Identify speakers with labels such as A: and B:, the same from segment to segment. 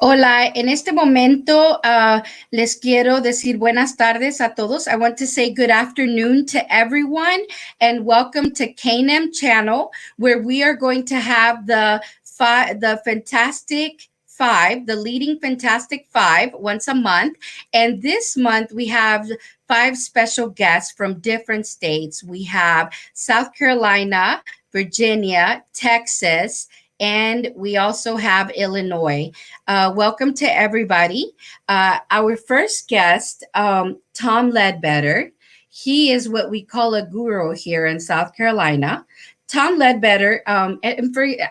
A: Hola, en este momento les quiero decir buenas tardes a todos. I want to say good afternoon to everyone and welcome to CAINEM channel, where we are going to have the Fantastic Five, the leading Fantastic Five once a month. And this month we have five special guests from different states. We have South Carolina, Virginia, Texas, and we also have Illinois. Welcome to everybody. Our first guest, Tom Ledbetter. He is what we call a guru here in South Carolina. Tom Ledbetter, I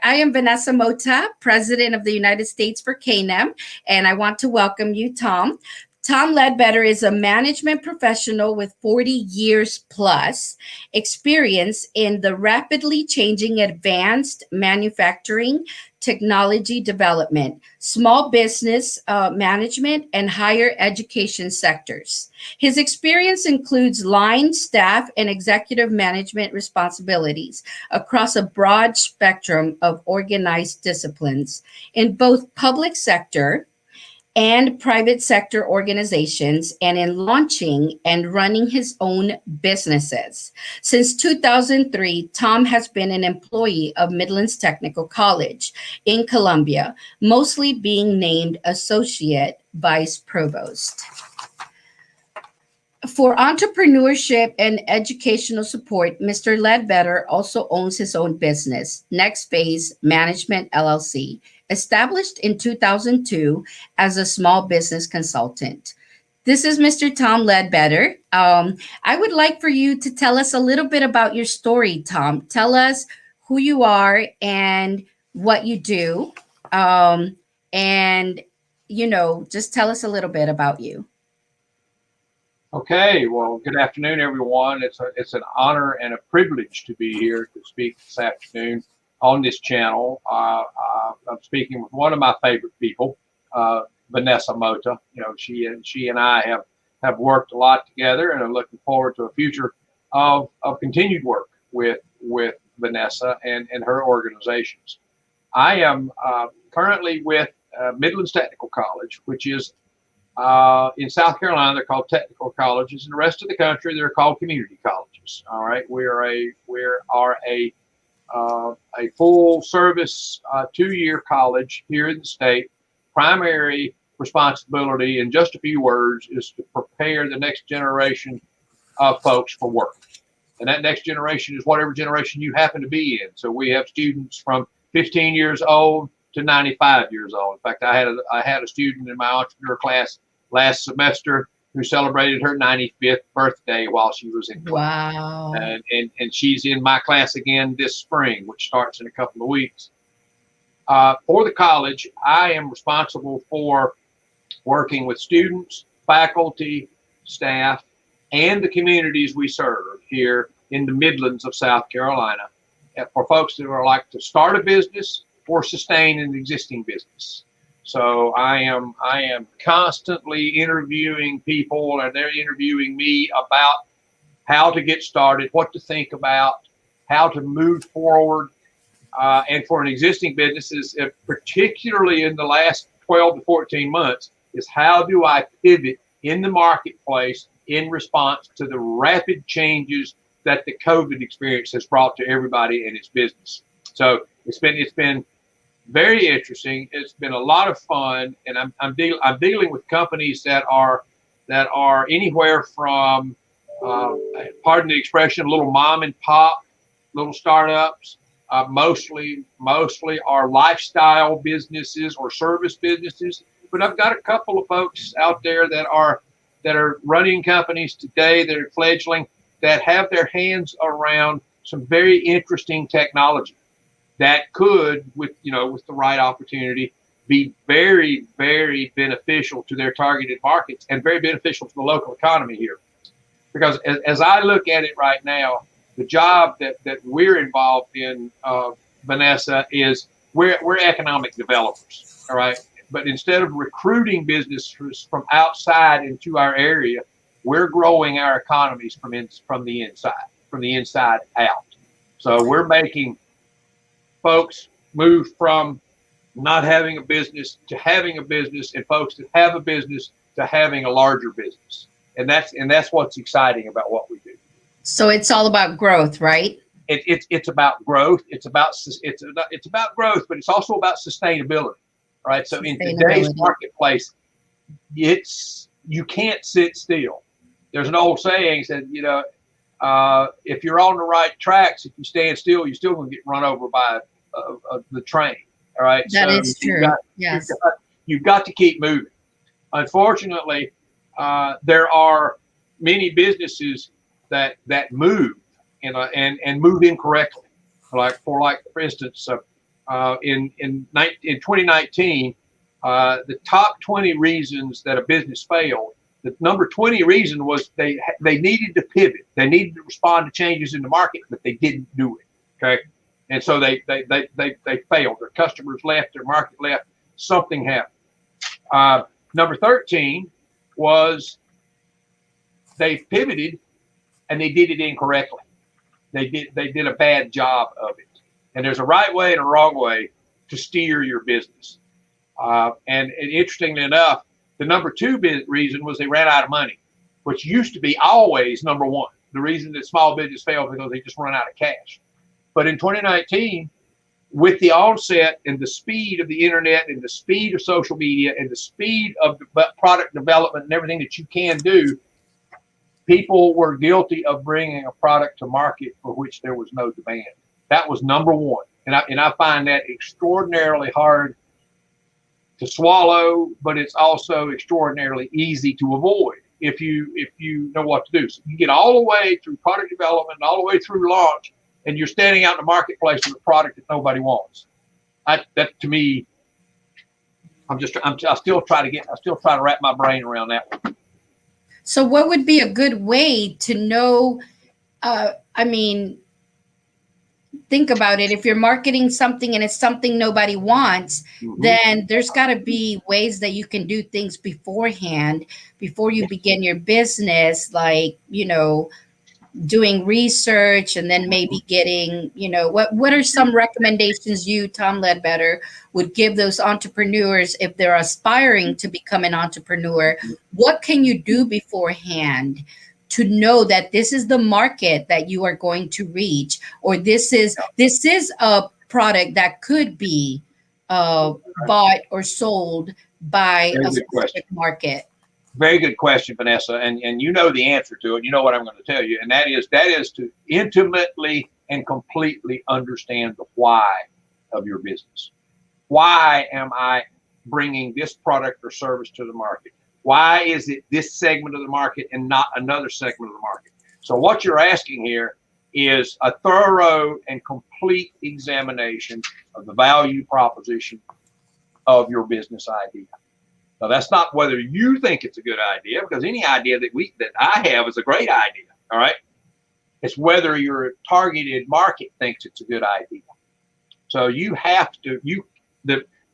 A: am Vanessa Mota, President of the United States for CAINEM, and I want to welcome you, Tom. Tom Ledbetter is a management professional with 40 years plus experience in the rapidly changing advanced manufacturing, technology development, small business management, and higher education sectors. His experience includes line, staff, and executive management responsibilities across a broad spectrum of organized disciplines in both public sector and private sector organizations, and in launching and running his own businesses. Since 2003, Tom has been an employee of Midlands Technical College in Columbia, mostly being named Associate Vice Provost. For entrepreneurship and educational support, Mr. Ledbetter also owns his own business, Next Phase Management LLC, established in 2002 as a small business consultant. This is Mr. Tom Ledbetter. I would like for you to tell us a little bit about your story, Tom. Tell us who you are and what you do. And, just tell us a little bit about you.
B: Okay, well, good afternoon, everyone. It's an honor and a privilege to be here to speak this afternoon on this channel. I'm speaking with one of my favorite people, Vanessa Mota. She and I have worked a lot together, and I'm looking forward to a future of continued work with Vanessa and her organizations. I am currently with Midlands Technical College, which is in South Carolina. They're called technical colleges. In the rest of the country, they're called community colleges. All right, we are a full service 2-year college here in the state. Primary responsibility, in just a few words, is to prepare the next generation of folks for work. And that next generation is whatever generation you happen to be in. So we have students from 15 years old to 95 years old. In fact, I had a student in my entrepreneur class last semester who celebrated her 95th birthday while she was in class.
A: Wow.
B: And she's in my class again this spring, which starts in a couple of weeks. For the college, I am responsible for working with students, faculty, staff, and the communities we serve here in the Midlands of South Carolina, for folks that are like to start a business or sustain an existing business. So I am constantly interviewing people, and they're interviewing me about how to get started, what to think about, how to move forward. And for an existing business, particularly in the last 12 to 14 months, is how do I pivot in the marketplace in response to the rapid changes that the COVID experience has brought to everybody in its business. So it's been very interesting. It's been a lot of fun, and I'm dealing with companies that are anywhere from, pardon the expression, little mom and pop, little startups. Mostly are lifestyle businesses or service businesses. But I've got a couple of folks out there that are running companies today that are fledgling, that have their hands around some very interesting technology that could, with the right opportunity, be very, very beneficial to their targeted markets and very beneficial to the local economy here. Because as I look at it right now, the job that we're involved in, Vanessa, is we're economic developers, all right? But instead of recruiting businesses from outside into our area, we're growing our economies from the inside out. So we're making folks move from not having a business to having a business, and folks that have a business to having a larger business. And that's what's exciting about what we do.
A: So it's all about growth, right?
B: It's about growth. It's about growth, but it's also about sustainability, right? So in today's marketplace, you can't sit still. There's an old saying that, you know, if you're on the right tracks, if you stand still, you're still going to get run over by the train. All right.
A: That is true. Yes.
B: You've got to keep moving. Unfortunately, there are many businesses that move and move incorrectly. For instance, in 2019, the top 20 reasons that a business failed. The number 20 reason was they needed to pivot. They needed to respond to changes in the market, but they didn't do it. Okay, and so they failed. Their customers left. Their market left. Something happened. Number 13 was they pivoted and they did it incorrectly. They did a bad job of it. And there's a right way and a wrong way to steer your business. And interestingly enough, the number 2 reason was they ran out of money, which used to be always number 1. The reason that small business failed because they just run out of cash. But in 2019, with the onset and the speed of the internet and the speed of social media and the speed of the product development and everything that you can do, people were guilty of bringing a product to market for which there was no demand. That was number 1. And I find that extraordinarily hard to swallow, but it's also extraordinarily easy to avoid if you know what to do. So you get all the way through product development, all the way through launch, and you're standing out in the marketplace with a product that nobody wants. That to me, I still try to wrap my brain around that one.
A: So what would be a good way to know? Think about it. If you're marketing something and it's something nobody wants, then there's got to be ways that you can do things beforehand, before you begin your business, like, you know, doing research and then maybe getting, you know, what are some recommendations you, Tom Ledbetter, would give those entrepreneurs if they're aspiring to become an entrepreneur? What can you do beforehand to know that this is the market that you are going to reach, or this is a product that could be bought or sold by a specific market?
B: Very good question, Vanessa, and you know the answer to it. You know what I'm going to tell you, and that is to intimately and completely understand the why of your business. Why am I bringing this product or service to the market? Why is it this segment of the market and not another segment of the market? So what you're asking here is a thorough and complete examination of the value proposition of your business idea. Now, that's not whether you think it's a good idea, because any idea that I have is a great idea. All right. It's whether your targeted market thinks it's a good idea. So you have to,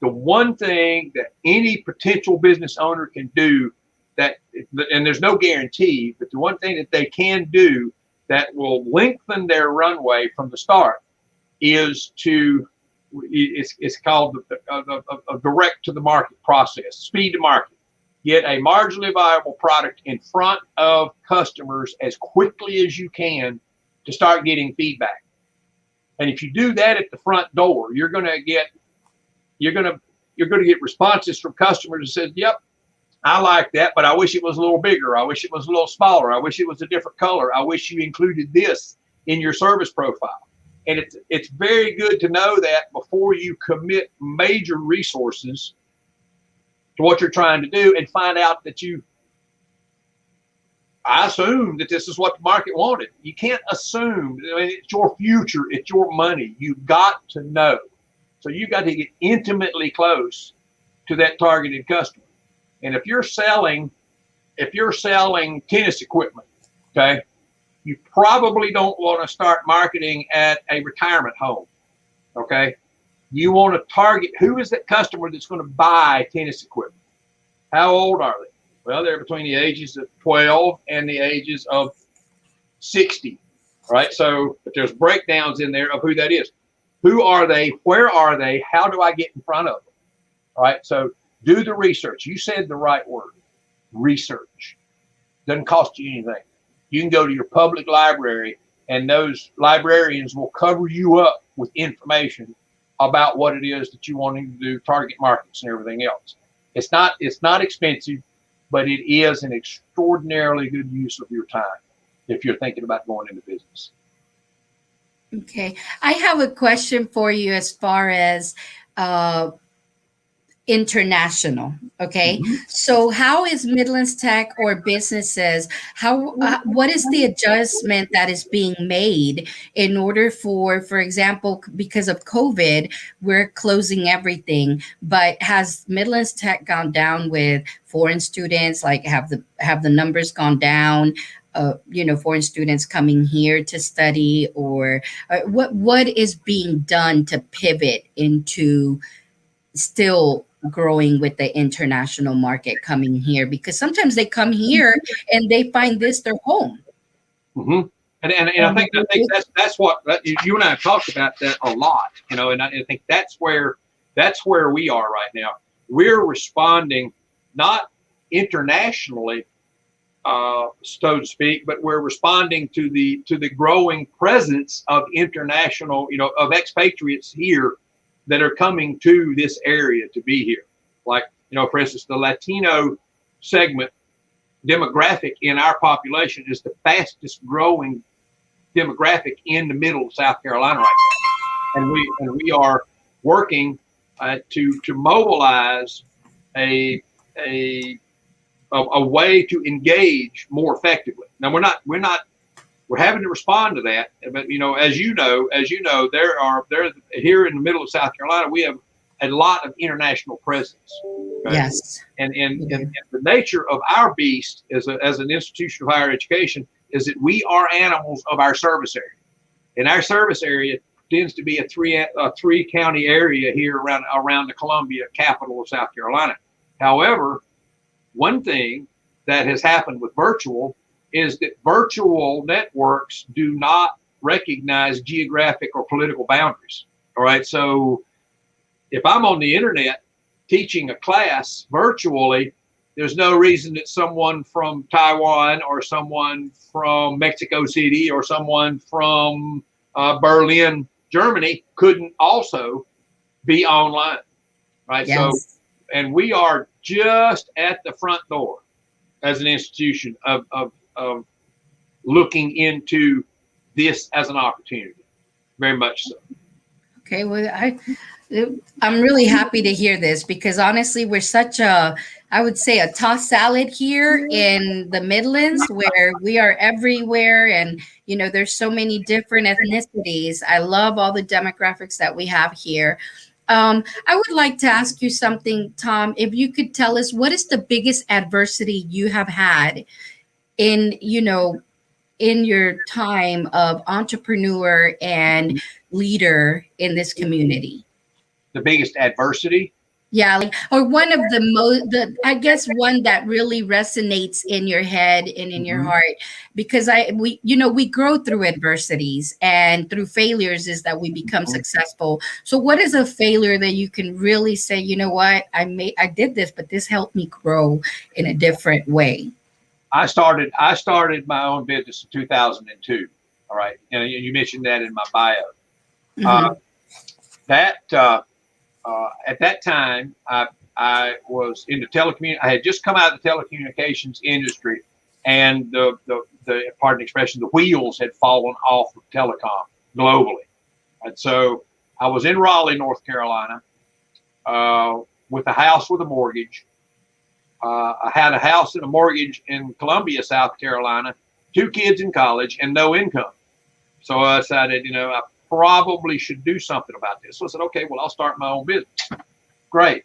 B: the one thing that any potential business owner can do and there's no guarantee, but the one thing that they can do that will lengthen their runway from the start is it's called a direct to the market process, speed to market. Get a marginally viable product in front of customers as quickly as you can to start getting feedback. And if you do that at the front door, you're going to get responses from customers that says, "Yep, I like that, but I wish it was a little bigger. I wish it was a little smaller. I wish it was a different color. I wish you included this in your service profile." And it's very good to know that before you commit major resources to what you're trying to do and find out that I assume that this is what the market wanted. You can't assume. I mean, it's your future. It's your money. You've got to know. So you've got to get intimately close to that targeted customer. And if you're selling tennis equipment, okay, you probably don't want to start marketing at a retirement home, okay? You want to target who is that customer that's going to buy tennis equipment. How old are they? Well, they're between the ages of 12 and the ages of 60, right? So, but there's breakdowns in there of who that is. Who are they? Where are they? How do I get in front of them? All right. So do the research. You said the right word, research. Doesn't cost you anything. You can go to your public library and those librarians will cover you up with information about what it is that you want to do, target markets and everything else. It's not expensive, but it is an extraordinarily good use of your time if you're thinking about going into business.
A: Okay. I have a question for you as far as international. Okay.
B: Mm-hmm.
A: So how is Midlands Tech or businesses, what is the adjustment that is being made in order for example, because of COVID, we're closing everything, but has Midlands Tech gone down with foreign students? Like have the numbers gone down? Foreign students coming here to study, or what is being done to pivot into still growing with the international market coming here? Because sometimes they come here and they find this their I
B: think that's what you and I have talked about that a lot, and I think that's where we are right now. We're responding not internationally, so to speak, but we're responding to the growing presence of international, of expatriates here that are coming to this area to be here. Like, for instance, the Latino segment demographic in our population is the fastest growing demographic in the middle of South Carolina right now. And we are working to mobilize a way to engage more effectively. Now we're having to respond to that, but as you know, there here in the middle of South Carolina, we have a lot of international presence. Okay?
A: Yes.
B: And the nature of our beast as an institution of higher education is that we are animals of our service area. And our service area tends to be a three county area here around the Columbia capital of South Carolina. However, one thing that has happened with virtual is that virtual networks do not recognize geographic or political boundaries. All right. So if I'm on the internet teaching a class virtually, there's no reason that someone from Taiwan or someone from Mexico City or someone from Berlin, Germany couldn't also be online. Right.
A: Yes.
B: So, and we are just at the front door as an institution of looking into this as an opportunity, very much so.
A: Okay, well, I'm really happy to hear this, because honestly, we're such I would say a tossed salad here in the Midlands, where we are everywhere, and there's so many different ethnicities. I love all the demographics that we have here. I would like to ask you something, Tom. If you could tell us, what is the biggest adversity you have had in your time of entrepreneur and leader in this community?
B: The biggest adversity?
A: Yeah, or one of I guess one that really resonates in your head and in your heart, because we grow through adversities, and through failures is that we become successful. So what is a failure that you can really say, you know what, I did this, but this helped me grow in a different way?
B: I started my own business in 2002. All right. And you mentioned that in my bio. At that time, I was into I had just come out of the telecommunications industry, and the pardon the expression, the wheels had fallen off of telecom globally. And so I was in Raleigh, North Carolina, with a house with a mortgage. I had a house and a mortgage in Columbia, South Carolina, 2 kids in college, and no income. So I decided, I probably should do something about this. So I said, okay, well, I'll start my own business. Great.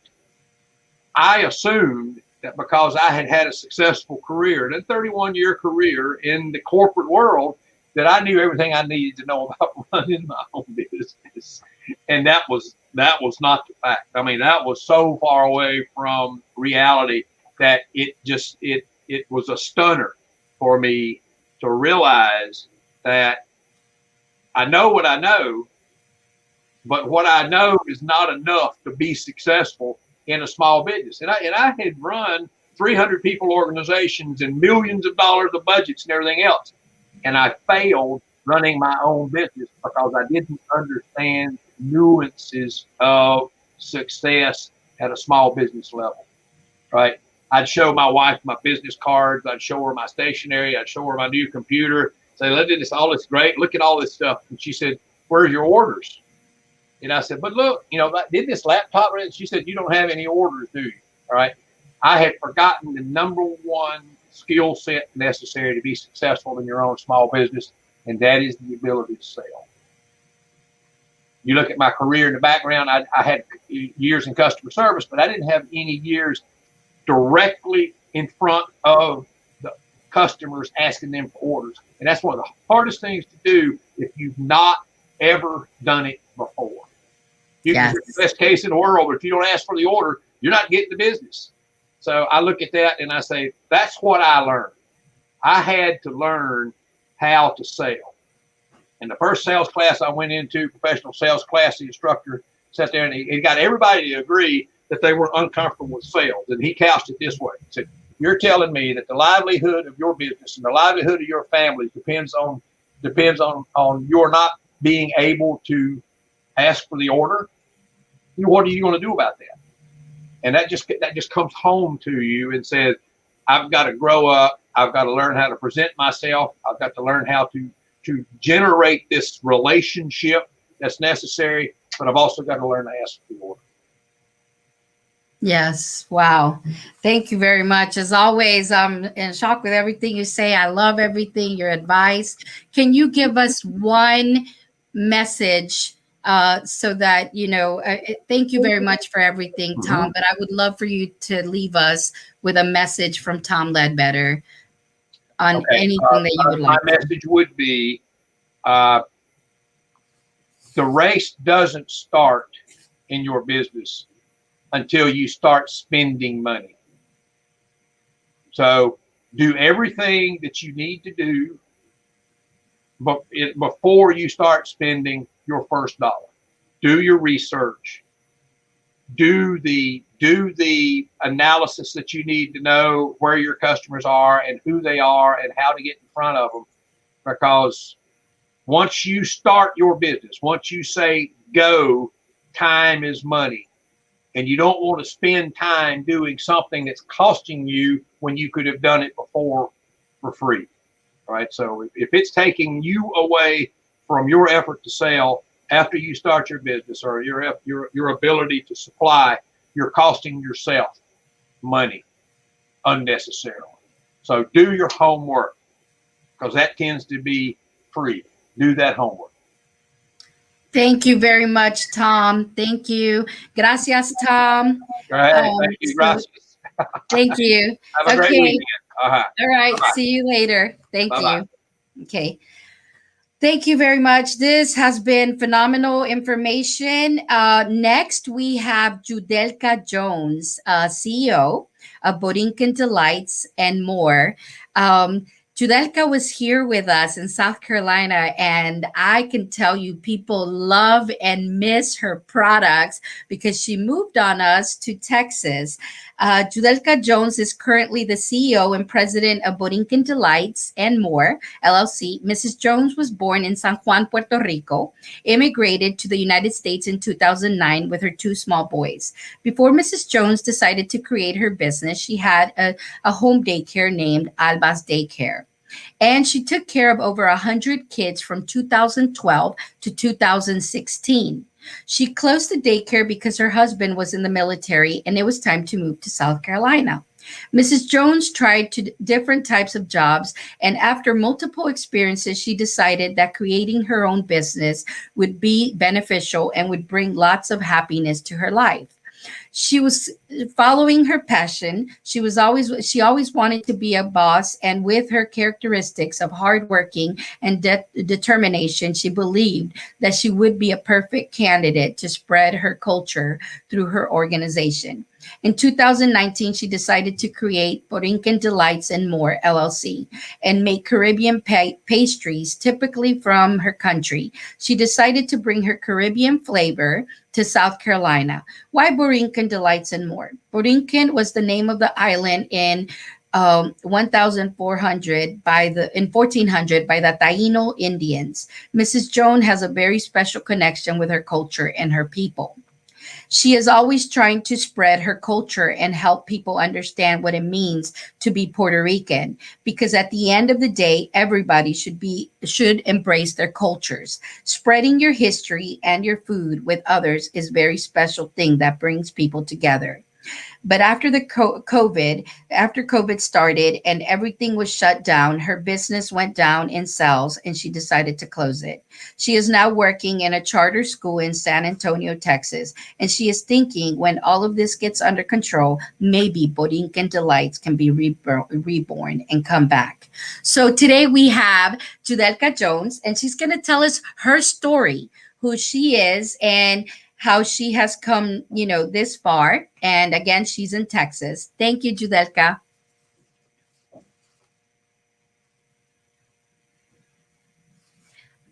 B: I assumed that because I had had a successful career, a 31-year career in the corporate world, that I knew everything I needed to know about running my own business. And that was not the fact. I mean, that was so far away from reality that it was a stunner for me to realize that I know what I know, but what I know is not enough to be successful in a small business. And I had run 300 people organizations and millions of dollars of budgets and everything else. And I failed running my own business because I didn't understand nuances of success at a small business level, right? I'd show my wife my business cards. I'd show her my stationery. I'd show her my new computer. Say, look at this, all this great. Look at all this stuff. And she said, where's your orders? And I said, but look, did this laptop? She said, you don't have any orders, do you? All right. I had forgotten the number one skill set necessary to be successful in your own small business, and that is the ability to sell. You look at my career in the background, I had years in customer service, but I didn't have any years directly in front of the customers asking them for orders. And that's one of the hardest things to do if you've not ever done it before. You can get the best case in the world, but if you don't ask for the order, you're not getting the business. So I look at that and I say, that's what I learned. I had to learn how to sell. And the first sales class I went into, professional sales class, the instructor sat there and he got everybody to agree that they were uncomfortable with sales. And he couched it this way. He said, you're telling me that the livelihood of your business and the livelihood of your family depends on your not being able to ask for the order. What are you going to do about that? And that just comes home to you and says, I've got to grow up. I've got to learn how to present myself. I've got to learn how to generate this relationship that's necessary, but I've also got to learn to ask for the order.
A: Yes. Wow. Thank you very much. As always, I'm in shock with everything you say. I love everything, your advice. Can you give us one message so that, thank you very much for everything, Tom, but I would love for you to leave us with a message from Tom Ledbetter on anything that you would like.
B: My message would be, the race doesn't start in your business until you start spending money. So do everything that you need to do before you start spending your first dollar. Do your research. Do the analysis that you need to know where your customers are and who they are and how to get in front of them. Because once you start your business, once you say go, time is money. And you don't want to spend time doing something that's costing you when you could have done it before for free. All right. So if it's taking you away from your effort to sell after you start your business or your ability to supply, you're costing yourself money unnecessarily. So do your homework, because that tends to be free. Do that homework.
A: Thank you very much, Tom. Thank you. Gracias, Tom.
B: All right. Thank you. Gracias.
A: Thank you.
B: Have a great weekend.
A: All right.
B: Bye-bye.
A: See you later. Thank
B: Bye-bye.
A: you. Okay. Thank you very much. This has been phenomenal information. Next, we have Judelka Jones, CEO of Borinquen Delights and more. Judelka was here with us in South Carolina, and I can tell you people love and miss her products because she moved on us to Texas. Judelka Jones is currently the CEO and president of Borinquen Delights and More, LLC. Mrs. Jones was born in San Juan, Puerto Rico, immigrated to the United States in 2009 with her two small boys. Before Mrs. Jones decided to create her business, she had a home daycare named Alba's Daycare. And she took care of over 100 kids from 2012 to 2016. She closed the daycare because her husband was in the military and it was time to move to South Carolina. Mrs. Jones tried different types of jobs, and after multiple experiences, she decided that creating her own business would be beneficial and would bring lots of happiness to her life. She was following her passion. She always wanted to be a boss, and with her characteristics of hardworking and determination, she believed that she would be a perfect candidate to spread her culture through her organization. In 2019, she decided to create Borinquen Delights and More LLC and make Caribbean pastries typically from her country. She decided to bring her Caribbean flavor to South Carolina. Why Borinquen Delights and More? Borinquen was the name of the island in 1400 by the in 1400 by the Taino Indians. Mrs. Jones has a very special connection with her culture and her people. She is always trying to spread her culture and help people understand what it means to be Puerto Rican, because at the end of the day, everybody should embrace their cultures. Spreading your history and your food with others is a very special thing that brings people together. But after after COVID started and everything was shut down, her business went down in sales and she decided to close it. She is now working in a charter school in San Antonio, Texas, and she is thinking when all of this gets under control, maybe Borinquen Delights can be reborn and come back. So today we have Judelka Jones, and she's going to tell us her story, who she is, and how she has come, this far. And again, she's in Texas. Thank you, Judelka.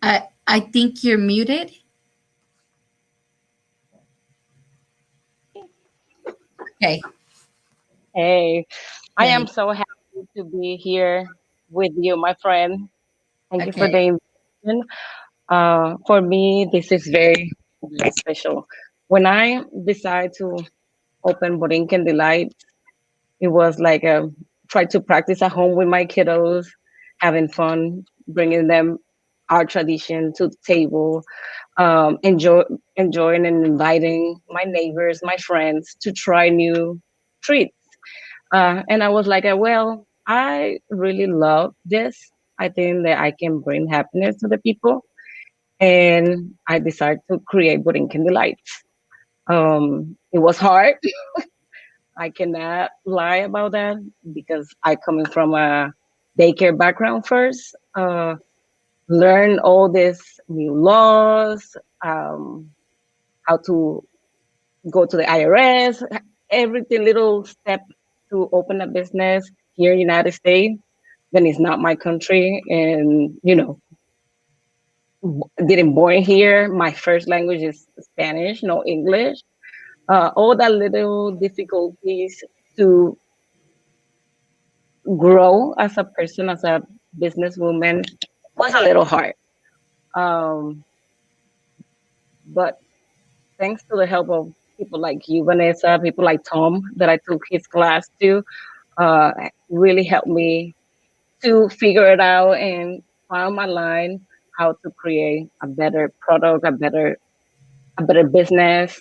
A: I think you're muted. Okay.
C: Hey, I am
A: Hey.
C: so happy to be here with you, my friend. Thank you for
A: Okay.
C: the invitation. For me, this is very, very special. When I decided to open Borinquen Delight, it was like try to practice at home with my kiddos, having fun, bringing them our tradition to the table, enjoying and inviting my neighbors, my friends to try new treats. And I was like, well, I really love this. I think that I can bring happiness to the people. And I decided to create Borinquen Delights. It was hard. I cannot lie about that because I coming from a daycare background first. Learn all these new laws, how to go to the IRS, everything little step to open a business here in the United States. Then it's not my country, and didn't born here. My first language is Spanish, no English. All that little difficulties to grow as a person, as a businesswoman, was a little hard. Um, but thanks to the help of people like you, Vanessa, people like Tom that I took his class to, really helped me to figure it out and find my line, how to create a better product, a better business,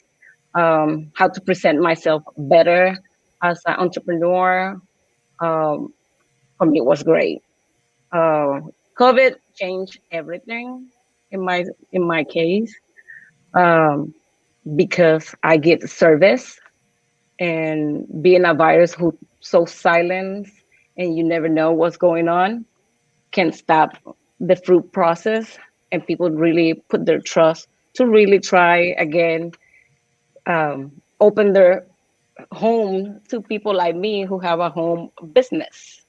C: how to present myself better as an entrepreneur. Um, for me, it was great. Uh, COVID changed everything in my case, um, because I get service, and being a virus who so silent and you never know what's going on can stop the fruit process, and people really put their trust to really try again, open their home to people like me who have a home business.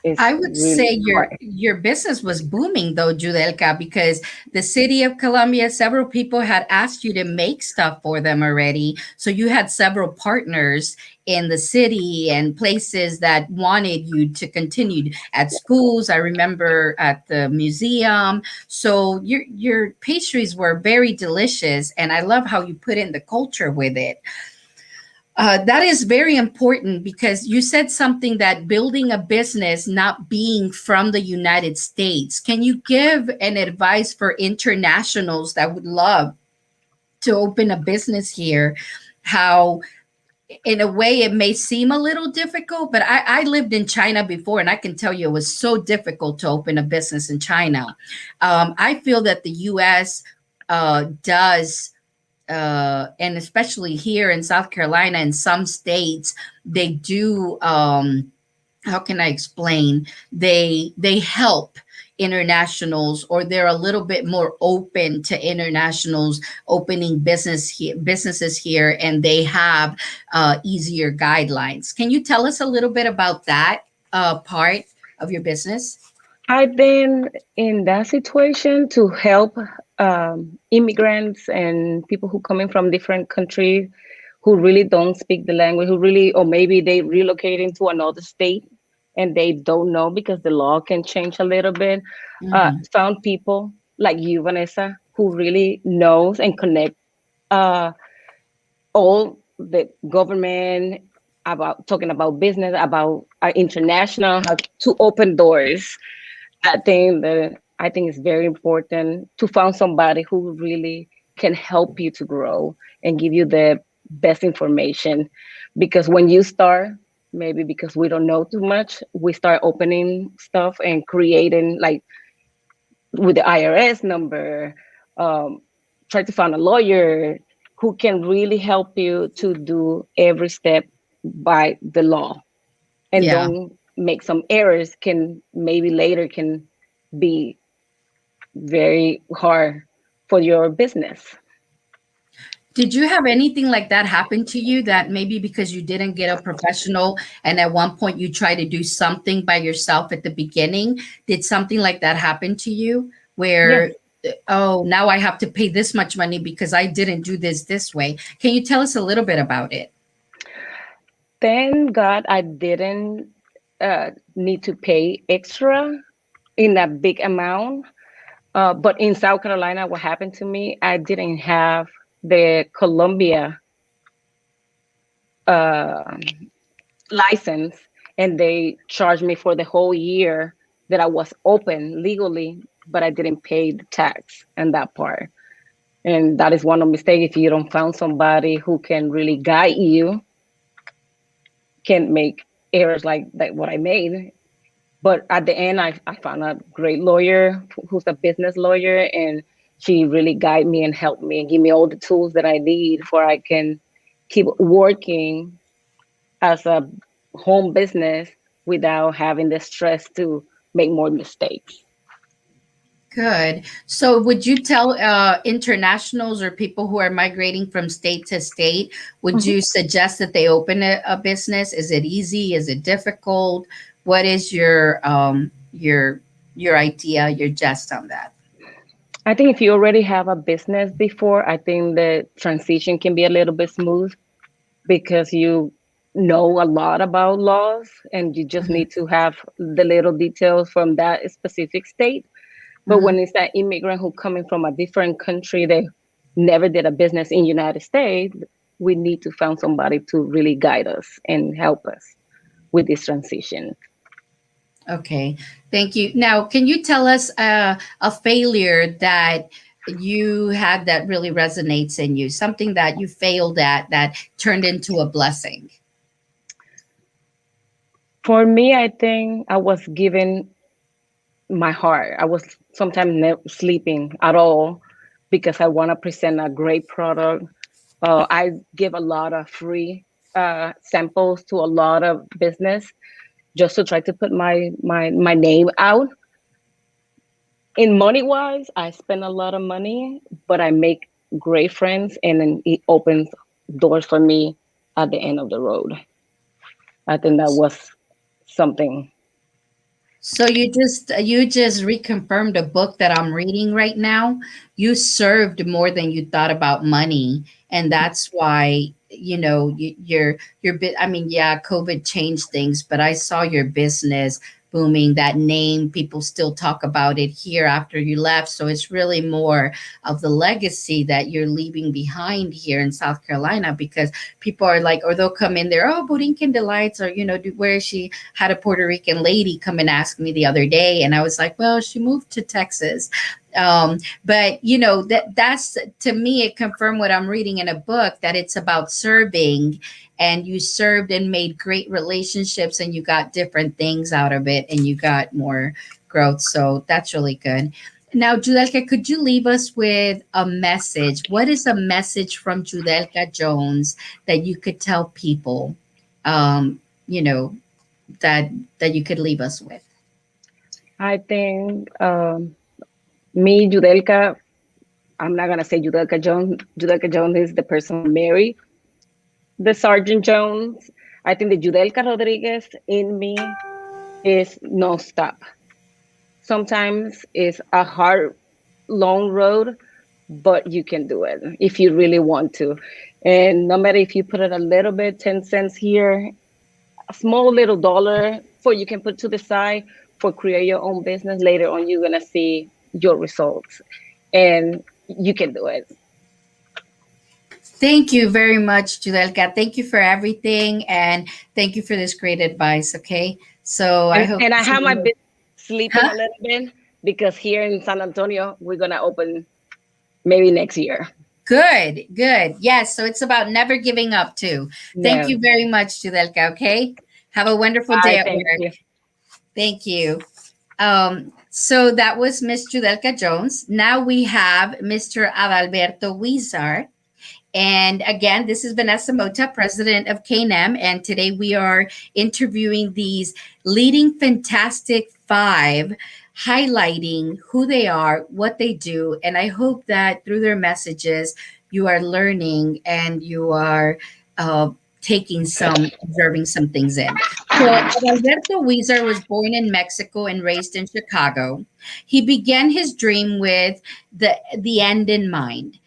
C: It's
A: I would
C: really
A: say your
C: hard.
A: your business was booming though, Judelka, because the city of Columbia, several people had asked you to make stuff for them already. So you had several partners in the city and places that wanted you to continue at schools. I remember at the museum. So your pastries were very delicious, and I love how you put in the culture with it. That is very important because you said something that building a business not being from the United States. Can you give an advice for internationals that would love to open a business here? How, in a way, it may seem a little difficult, but I lived in China before, and I can tell you it was so difficult to open a business in China. I feel that the U.S. Does and especially here in South Carolina and some states, they do. How can I explain? They help internationals, or they're a little bit more open to internationals opening businesses here, and they have easier guidelines. Can you tell us a little bit about that part of your business?
C: I've been in that situation to help immigrants and people who coming from different countries who really don't speak the language, who really, or maybe they relocating to another state and they don't know because the law can change a little bit. Found people like you, Vanessa, who really knows and connect all the government about talking about business, about international, how to open doors. That thing that I think is very important to find somebody who really can help you to grow and give you the best information. Because when you start, maybe because we don't know too much, we start opening stuff and creating, like with the IRS number, try to find a lawyer who can really help you to do every step by the law, and don't make some errors can maybe later can be very hard for your business.
A: Did you have anything like that happen to you, that maybe because you didn't get a professional and at one point you tried to do something by yourself at the beginning? Did something like that happen to you where, oh, now I have to pay this much money because I didn't do this way? Can you tell us a little bit about it?
C: Thank God I didn't need to pay extra in a big amount. But in South Carolina, what happened to me, I didn't have the Colombia license, and they charged me for the whole year that I was open legally, but I didn't pay the tax and that part. And that is one of the mistakes. If you don't find somebody who can really guide you, can make errors like that what I made. But at the end, I found a great lawyer who's a business lawyer, and she really guided me and helped me and give me all the tools that I need for I can keep working as a home business without having the stress to make more mistakes.
A: Good. So would you tell internationals or people who are migrating from state to state, would you suggest that they open a business? Is it easy? Is it difficult? What is your idea, your gist on that?
C: I think if you already have a business before, I think the transition can be a little bit smooth because you know a lot about laws and you just need to have the little details from that specific state. But when it's that immigrant who coming from a different country that never did a business in United States, we need to find somebody to really guide us and help us with this transition.
A: Okay, thank you. Now, can you tell us a failure that you had that really resonates in you, something that you failed at that turned into a blessing?
C: For me, I think I was given my heart. I was sometimes never sleeping at all because I want to present a great product. I give a lot of free samples to a lot of business just to try to put my name out. In money wise, I spend a lot of money, but I make great friends, and then it opens doors for me at the end of the road. I think that was something.
A: So you just reconfirmed a book that I'm reading right now. You served more than you thought about money, and that's why your bit. I mean, yeah, COVID changed things, but I saw your business booming. That name, people still talk about it here after you left. So it's really more of the legacy that you're leaving behind here in South Carolina, because people are like, or they'll come in there, oh, Borinquen Delights, or where is she? Had a Puerto Rican lady come and ask me the other day, and I was like, well, she moved to Texas. But that's, to me, it confirmed what I'm reading in a book, that it's about serving, and you served and made great relationships, and you got different things out of it, and you got more growth. So that's really good. Now, Judelka, could you leave us with a message? What is a message from Judelka Jones that you could tell people, that you could leave us with?
C: I think me, Judelka, I'm not gonna say Judelka Jones. Judelka Jones is the person who married the Sergeant Jones. I think the Judelka Rodriguez in me is no stop. Sometimes it's a hard, long road, but you can do it if you really want to. And no matter if you put it a little bit, 10 cents here, a small little dollar for you can put to the side for create your own business. Later on, you're gonna see your results, and you can do it.
A: Thank you very much, Judelka. Thank you for everything, and thank you for this great advice. Okay, so I hope
C: And
A: to
C: I
A: see
C: have my
A: you.
C: business sleeping
A: Huh?
C: a little bit because here in San Antonio, we're gonna open maybe next year.
A: Good, good. Yes, so it's about never giving up too. Thank
C: Yeah.
A: you very much, Judelka. Okay, have a wonderful day
C: I
A: at
C: thank
A: work.
C: you.
A: Thank you. So that was Miss Judelka Jones. Now we have Mr. Adalberto Weezer. And again, this is Vanessa Mota, president of CAINEM. And today we are interviewing these leading fantastic five, highlighting who they are, what they do. And I hope that through their messages, you are learning and you are uh, taking some, observing some things in. So, Alberto Weezer was born in Mexico and raised in Chicago. He began his dream with the end in mind.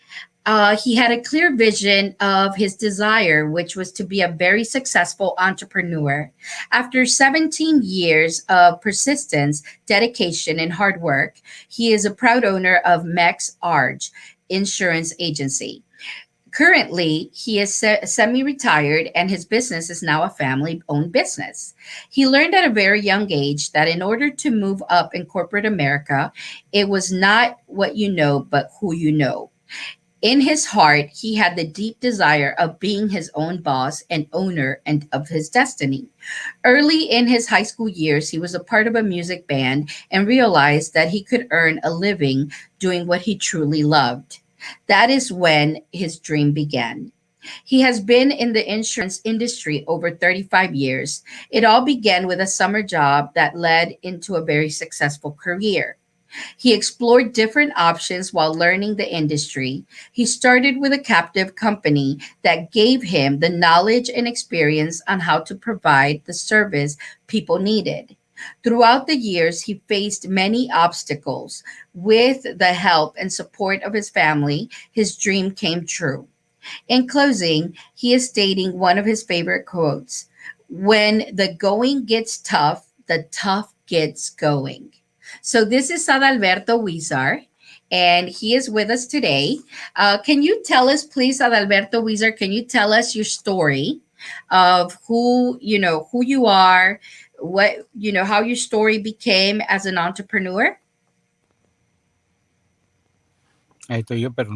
A: He had a clear vision of his desire, which was to be a very successful entrepreneur. After 17 years of persistence, dedication, and hard work, he is a proud owner of Mex Arge Insurance Agency. Currently, he is semi retired and his business is now a family owned business. He learned at a very young age that in order to move up in corporate America, it was not what you know, but who you know. In his heart, he had the deep desire of being his own boss and owner and of his destiny. Early in his high school years, he was a part of a music band and realized that he could earn a living doing what he truly loved. That is when his dream began. He has been in the insurance industry over 35 years. It all began with a summer job that led into a very successful career. He explored different options while learning the industry. He started with a captive company that gave him the knowledge and experience on how to provide the service people needed. Throughout the years, he faced many obstacles. With the help and support of his family, his dream came true. In closing, he is stating one of his favorite quotes: when the going gets tough, the tough gets going. So, this is Adalberto Weezer, and he is with us today. Can you tell us, please, Adalberto Weezer, can you tell us your story of who you are, how your story became as an entrepreneur?
D: Ahí estoy yo, pero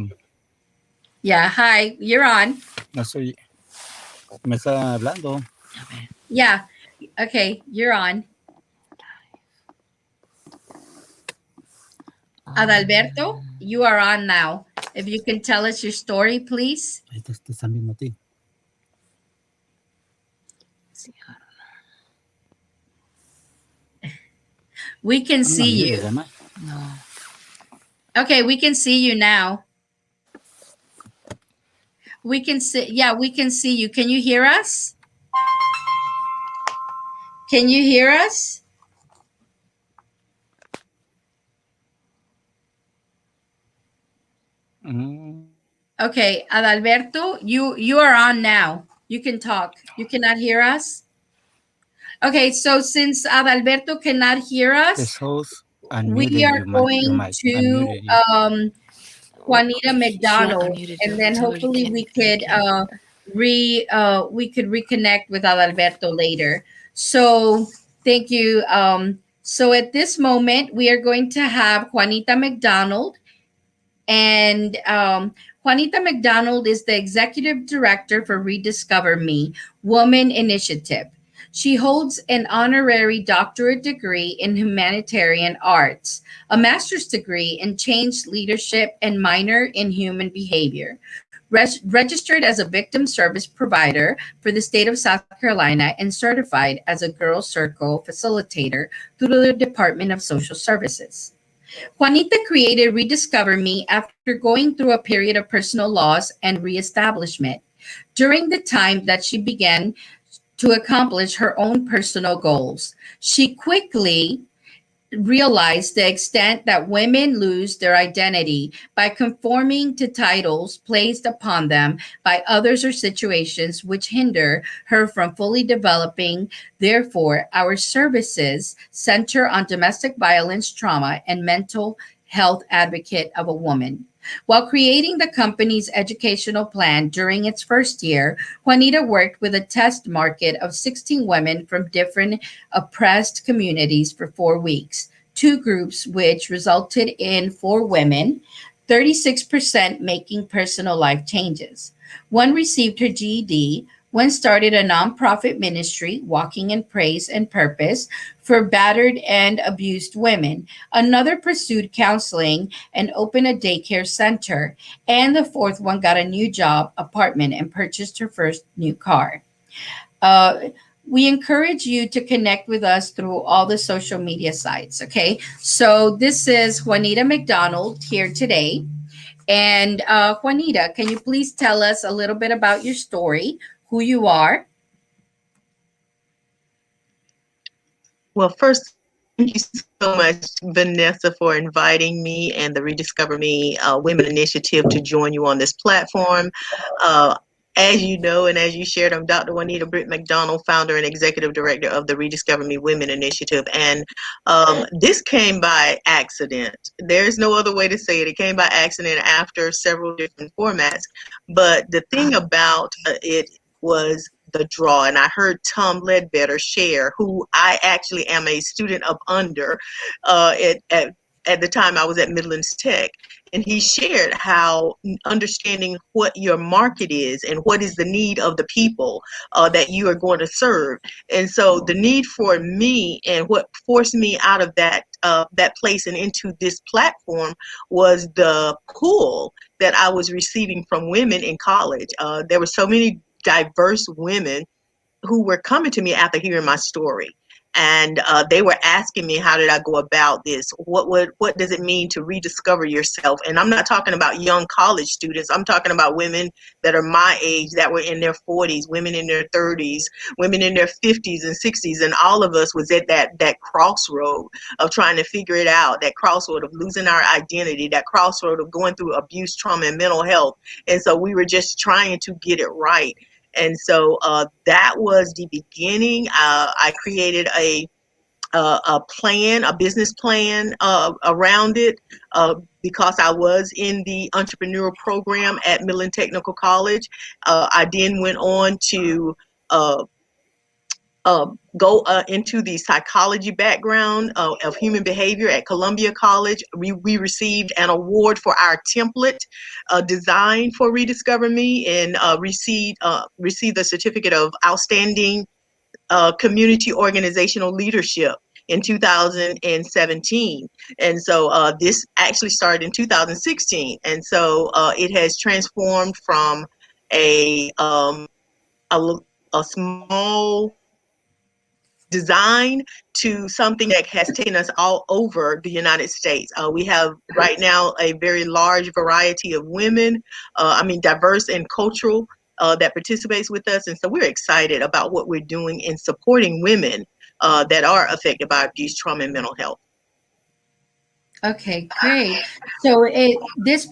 A: Yeah, hi, you're on.
D: no soy. Me está hablando.
A: Yeah, okay, you're on. Adalberto, you are on now. If you can tell us your story, please.
D: Ahí te están viendo a ti.
A: We can
D: No
A: see
D: mires,
A: you.
D: Emma.
A: Okay, we can see you now. We can see, yeah, we can see you. Can you hear us? Can you hear us?
D: Mm,
A: Okay, Adalberto, you are on now. You can talk. You cannot hear us? Okay, so since Adalberto cannot hear
D: this
A: us,
D: host
A: we
D: unmuted
A: are
D: your
A: going
D: mic.
A: to
D: Unmuted you.
A: Juanita
E: She
A: McDonald,
E: unmuted
A: and
E: you,
A: then
E: so you
A: hopefully
E: can
A: we
E: you
A: could
E: can
A: we could reconnect with Adalberto later. So thank you. So at this moment, we are going to have Juanita McDonald, and Juanita McDonald is the executive director for Rediscover Me Woman Initiative. She holds an honorary doctorate degree in humanitarian arts, a master's degree in change leadership, and minor in human behavior. registered as a victim service provider for the state of South Carolina, and certified as a Girls Circle facilitator through the Department of Social Services. Juanita created Rediscover Me after going through a period of personal loss and reestablishment. During the time that she began to accomplish her own personal goals, she quickly realized the extent that women lose their identity by conforming to titles placed upon them by others or situations which hinder her from fully developing. Therefore, our services center on domestic violence, trauma, and mental health advocate of a woman. While creating the company's educational plan during its first year, Juanita worked with a test market of 16 women from different oppressed communities for 4 weeks, 2 groups, which resulted in 4 women, 36% making personal life changes. One received her GED, one started a nonprofit ministry, Walking in Praise and Purpose, for battered and abused women. Another pursued counseling and opened a daycare center. And the 4th one got a new job, apartment, and purchased her first new car. We encourage you to connect with us through all the social media sites, okay? So this is Juanita McDonald here today. And Juanita, can you please tell us a little bit about your story, who you are?
E: Well, first, thank you so much, Vanessa, for inviting me and the Rediscover Me Women Initiative to join you on this platform. As you know, and as you shared, I'm Dr. Juanita Britt McDonald, founder and executive director of the Rediscover Me Women Initiative. And this came by accident. There's no other way to say it. It came by accident after several different formats. But the thing about it was the draw. And I heard Tom Ledbetter share, who I actually am a student up under at the time I was at Midlands Tech. And he shared how understanding what your market is and what is the need of the people that you are going to serve. And so the need for me and what forced me out of that place and into this platform was the pull that I was receiving from women in college. There were so many diverse women who were coming to me after hearing my story. And they were asking me, how did I go about this? What does it mean to rediscover yourself? And I'm not talking about young college students. I'm talking about women that are my age, that were in their 40s, women in their 30s, women in their 50s and 60s. And all of us was at that crossroad of trying to figure it out, that crossroad of losing our identity, that crossroad of going through abuse, trauma, and mental health. And so we were just trying to get it right. And so that was the beginning. I created a plan, a business plan around it because I was in the entrepreneurial program at Midland Technical College. I then went on to go into the psychology background of human behavior at Columbia College. We received an award for our template design for Rediscover Me, and received the certificate of outstanding community organizational leadership in 2017. And so this actually started in 2016. And so it has transformed from a small design to something that has taken us all over the United States. We have right now a very large variety of women, diverse and cultural, that participates with us. And so we're excited about what we're doing in supporting women that are affected by abuse, trauma, and mental health.
A: Okay, great. So is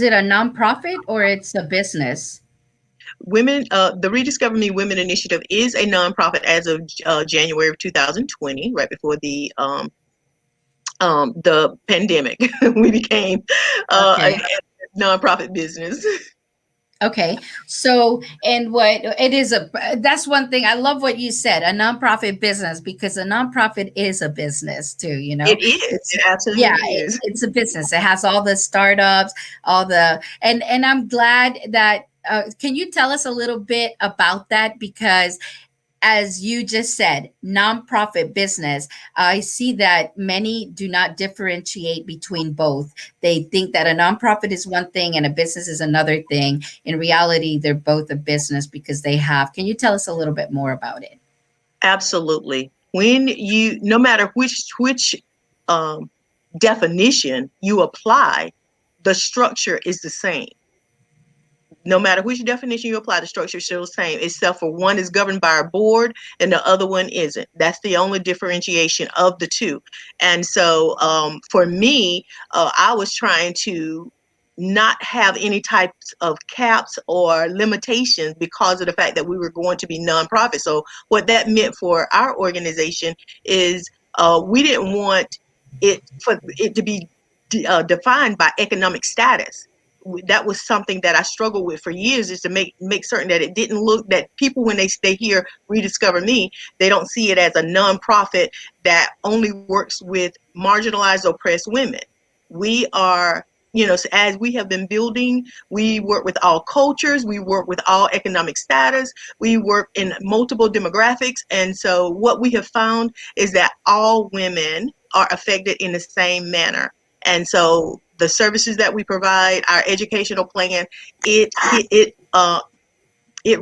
A: it a nonprofit or it's a business?
E: The Rediscover Me Women Initiative is a nonprofit as of January of 2020, right before the pandemic. We became a nonprofit business.
A: Okay. So, and that's one thing. I love what you said, a nonprofit business, because a nonprofit is a business too, you know?
E: It is. It absolutely is.
A: It's a business. It has all the startups, and I'm glad that, can you tell us a little bit about that? Because as you just said, nonprofit business, I see that many do not differentiate between both. They think that a nonprofit is one thing and a business is another thing. In reality, they're both a business because they have. Can you tell us a little bit more about it?
E: Absolutely. When you, no matter which definition you apply, the structure is the same. No matter which definition you apply, the structure is still the same, except for one is governed by a board and the other one isn't. That's the only differentiation of the two. And so for me, I was trying to not have any types of caps or limitations because of the fact that we were going to be nonprofit. So what that meant for our organization is we didn't want it to be defined by economic status. That was something that I struggled with for years, is to make certain that it didn't look, that people, when they hear Rediscover Me, they don't see it as a nonprofit that only works with marginalized, oppressed women. We are, so as we have been building, we work with all cultures, we work with all economic status, we work in multiple demographics. And so what we have found is that all women are affected in the same manner. And so the services that we provide, our educational plan, it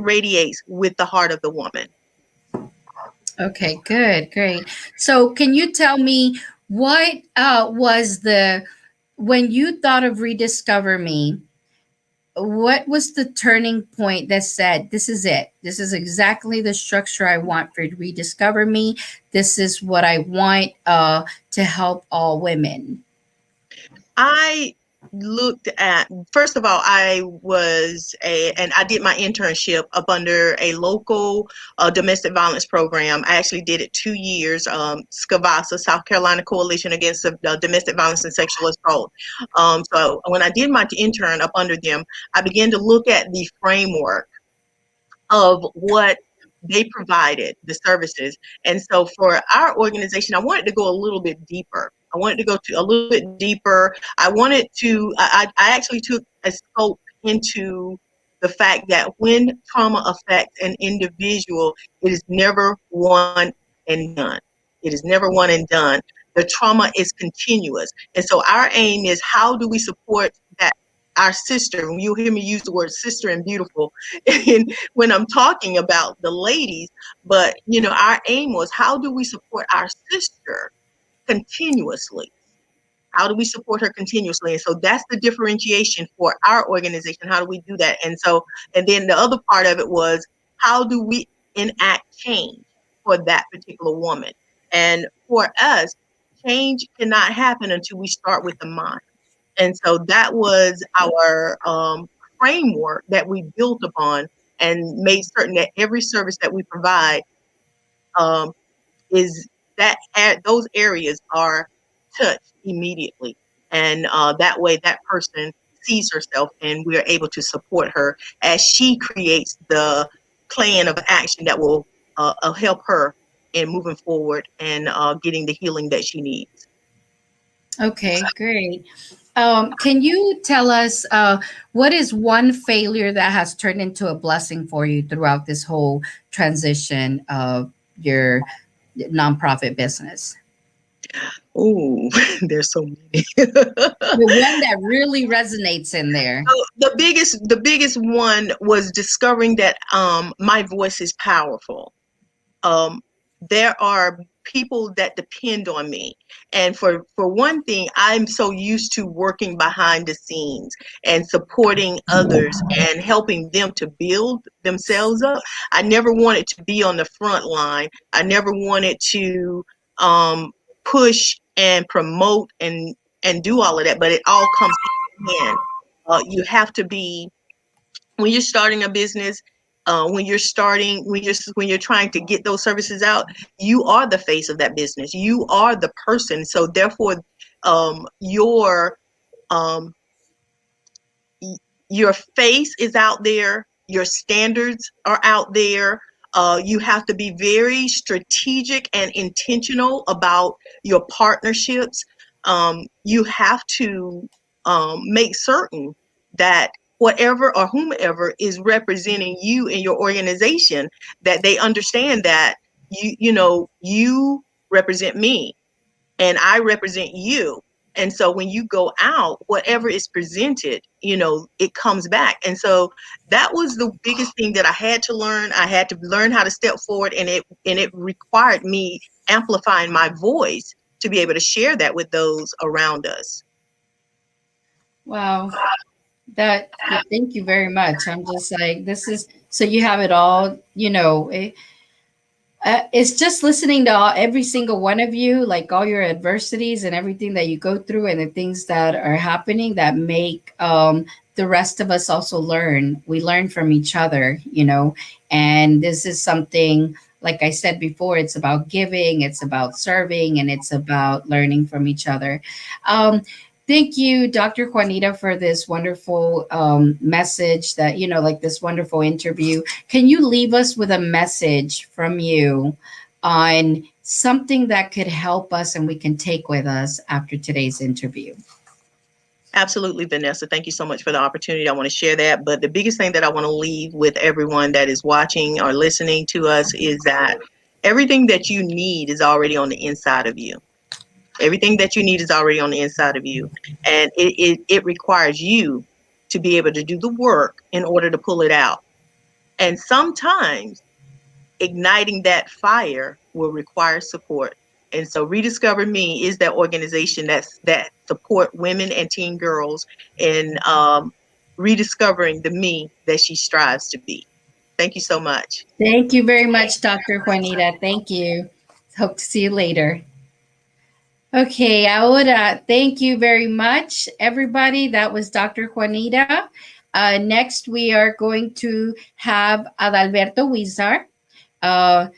E: radiates with the heart of the woman.
A: Okay, good, great. So can you tell me what was when you thought of Rediscover Me, what was the turning point that said, this is it? This is exactly the structure I want for Rediscover Me. This is what I want to help all women.
E: I looked at, first of all, I did my internship up under a local domestic violence program. I actually did it 2 years, SCAVASA, South Carolina Coalition Against Domestic Violence and Sexual Assault. So when I did my intern up under them, I began to look at the framework of what they provided, the services. And so for our organization, I wanted to go a little bit deeper. I wanted to go a little bit deeper. I actually took a scope into the fact that when trauma affects an individual, it is never one and done. It is never one and done. The trauma is continuous. And so our aim is, how do we support that? Our sister, when you hear me use the word sister and beautiful, and when I'm talking about the ladies, but our aim was, how do we support our sister continuously? How do we support her continuously? And so that's the differentiation for our organization. How do we do that? And then the other part of it was, how do we enact change for that particular woman? And for us, change cannot happen until we start with the mind. And so that was our framework that we built upon, and made certain that every service that we provide is that those areas are touched immediately. And that way that person sees herself, and we are able to support her as she creates the plan of action that will help her in moving forward and getting the healing that she needs.
A: Okay, great. Can you tell us what is one failure that has turned into a blessing for you throughout this whole transition of your nonprofit business?
E: Oh, there's so many.
A: The one that really resonates in there.
E: So the biggest one was discovering that my voice is powerful. There are people that depend on me. And for one thing, I'm so used to working behind the scenes and supporting others and helping them to build themselves up. I never wanted to be on the front line. I never wanted to push and promote and do all of that, but it all comes in. You have to be, when you're starting a business, when you're trying to get those services out, you are the face of that business. You are the person. So therefore, your face is out there. Your standards are out there. You have to be very strategic and intentional about your partnerships. You have to make certain that whatever or whomever is representing you in your organization, that they understand that you represent me and I represent you. And so when you go out, whatever is presented, it comes back. And so that was the biggest thing that I had to learn. I had to learn how to step forward, and it required me amplifying my voice to be able to share that with those around us.
A: Wow. Thank you very much. I'm just like, this is, so you have it all, it's just listening to every single one of you, like all your adversities and everything that you go through and the things that are happening that make the rest of us also learn. We learn from each other, and this is something, like I said before, it's about giving, it's about serving, and it's about learning from each other. Thank you, Dr. Juanita, for this wonderful message that, like this wonderful interview. Can you leave us with a message from you on something that could help us and we can take with us after today's interview?
E: Absolutely, Vanessa. Thank you so much for the opportunity. I want to share that. But the biggest thing that I want to leave with everyone that is watching or listening to us is that everything that you need is already on the inside of you. Everything that you need is already on the inside of you. And it requires you to be able to do the work in order to pull it out. And sometimes igniting that fire will require support. And so Rediscover Me is that organization that support women and teen girls in rediscovering the me that she strives to be. Thank you so much.
A: Thank you very much, Dr. Juanita. Thank you. Hope to see you later. Okay, ahora, thank you very much, everybody. That was Dr. Juanita. Next, we are going to have Alberto Weezer. We're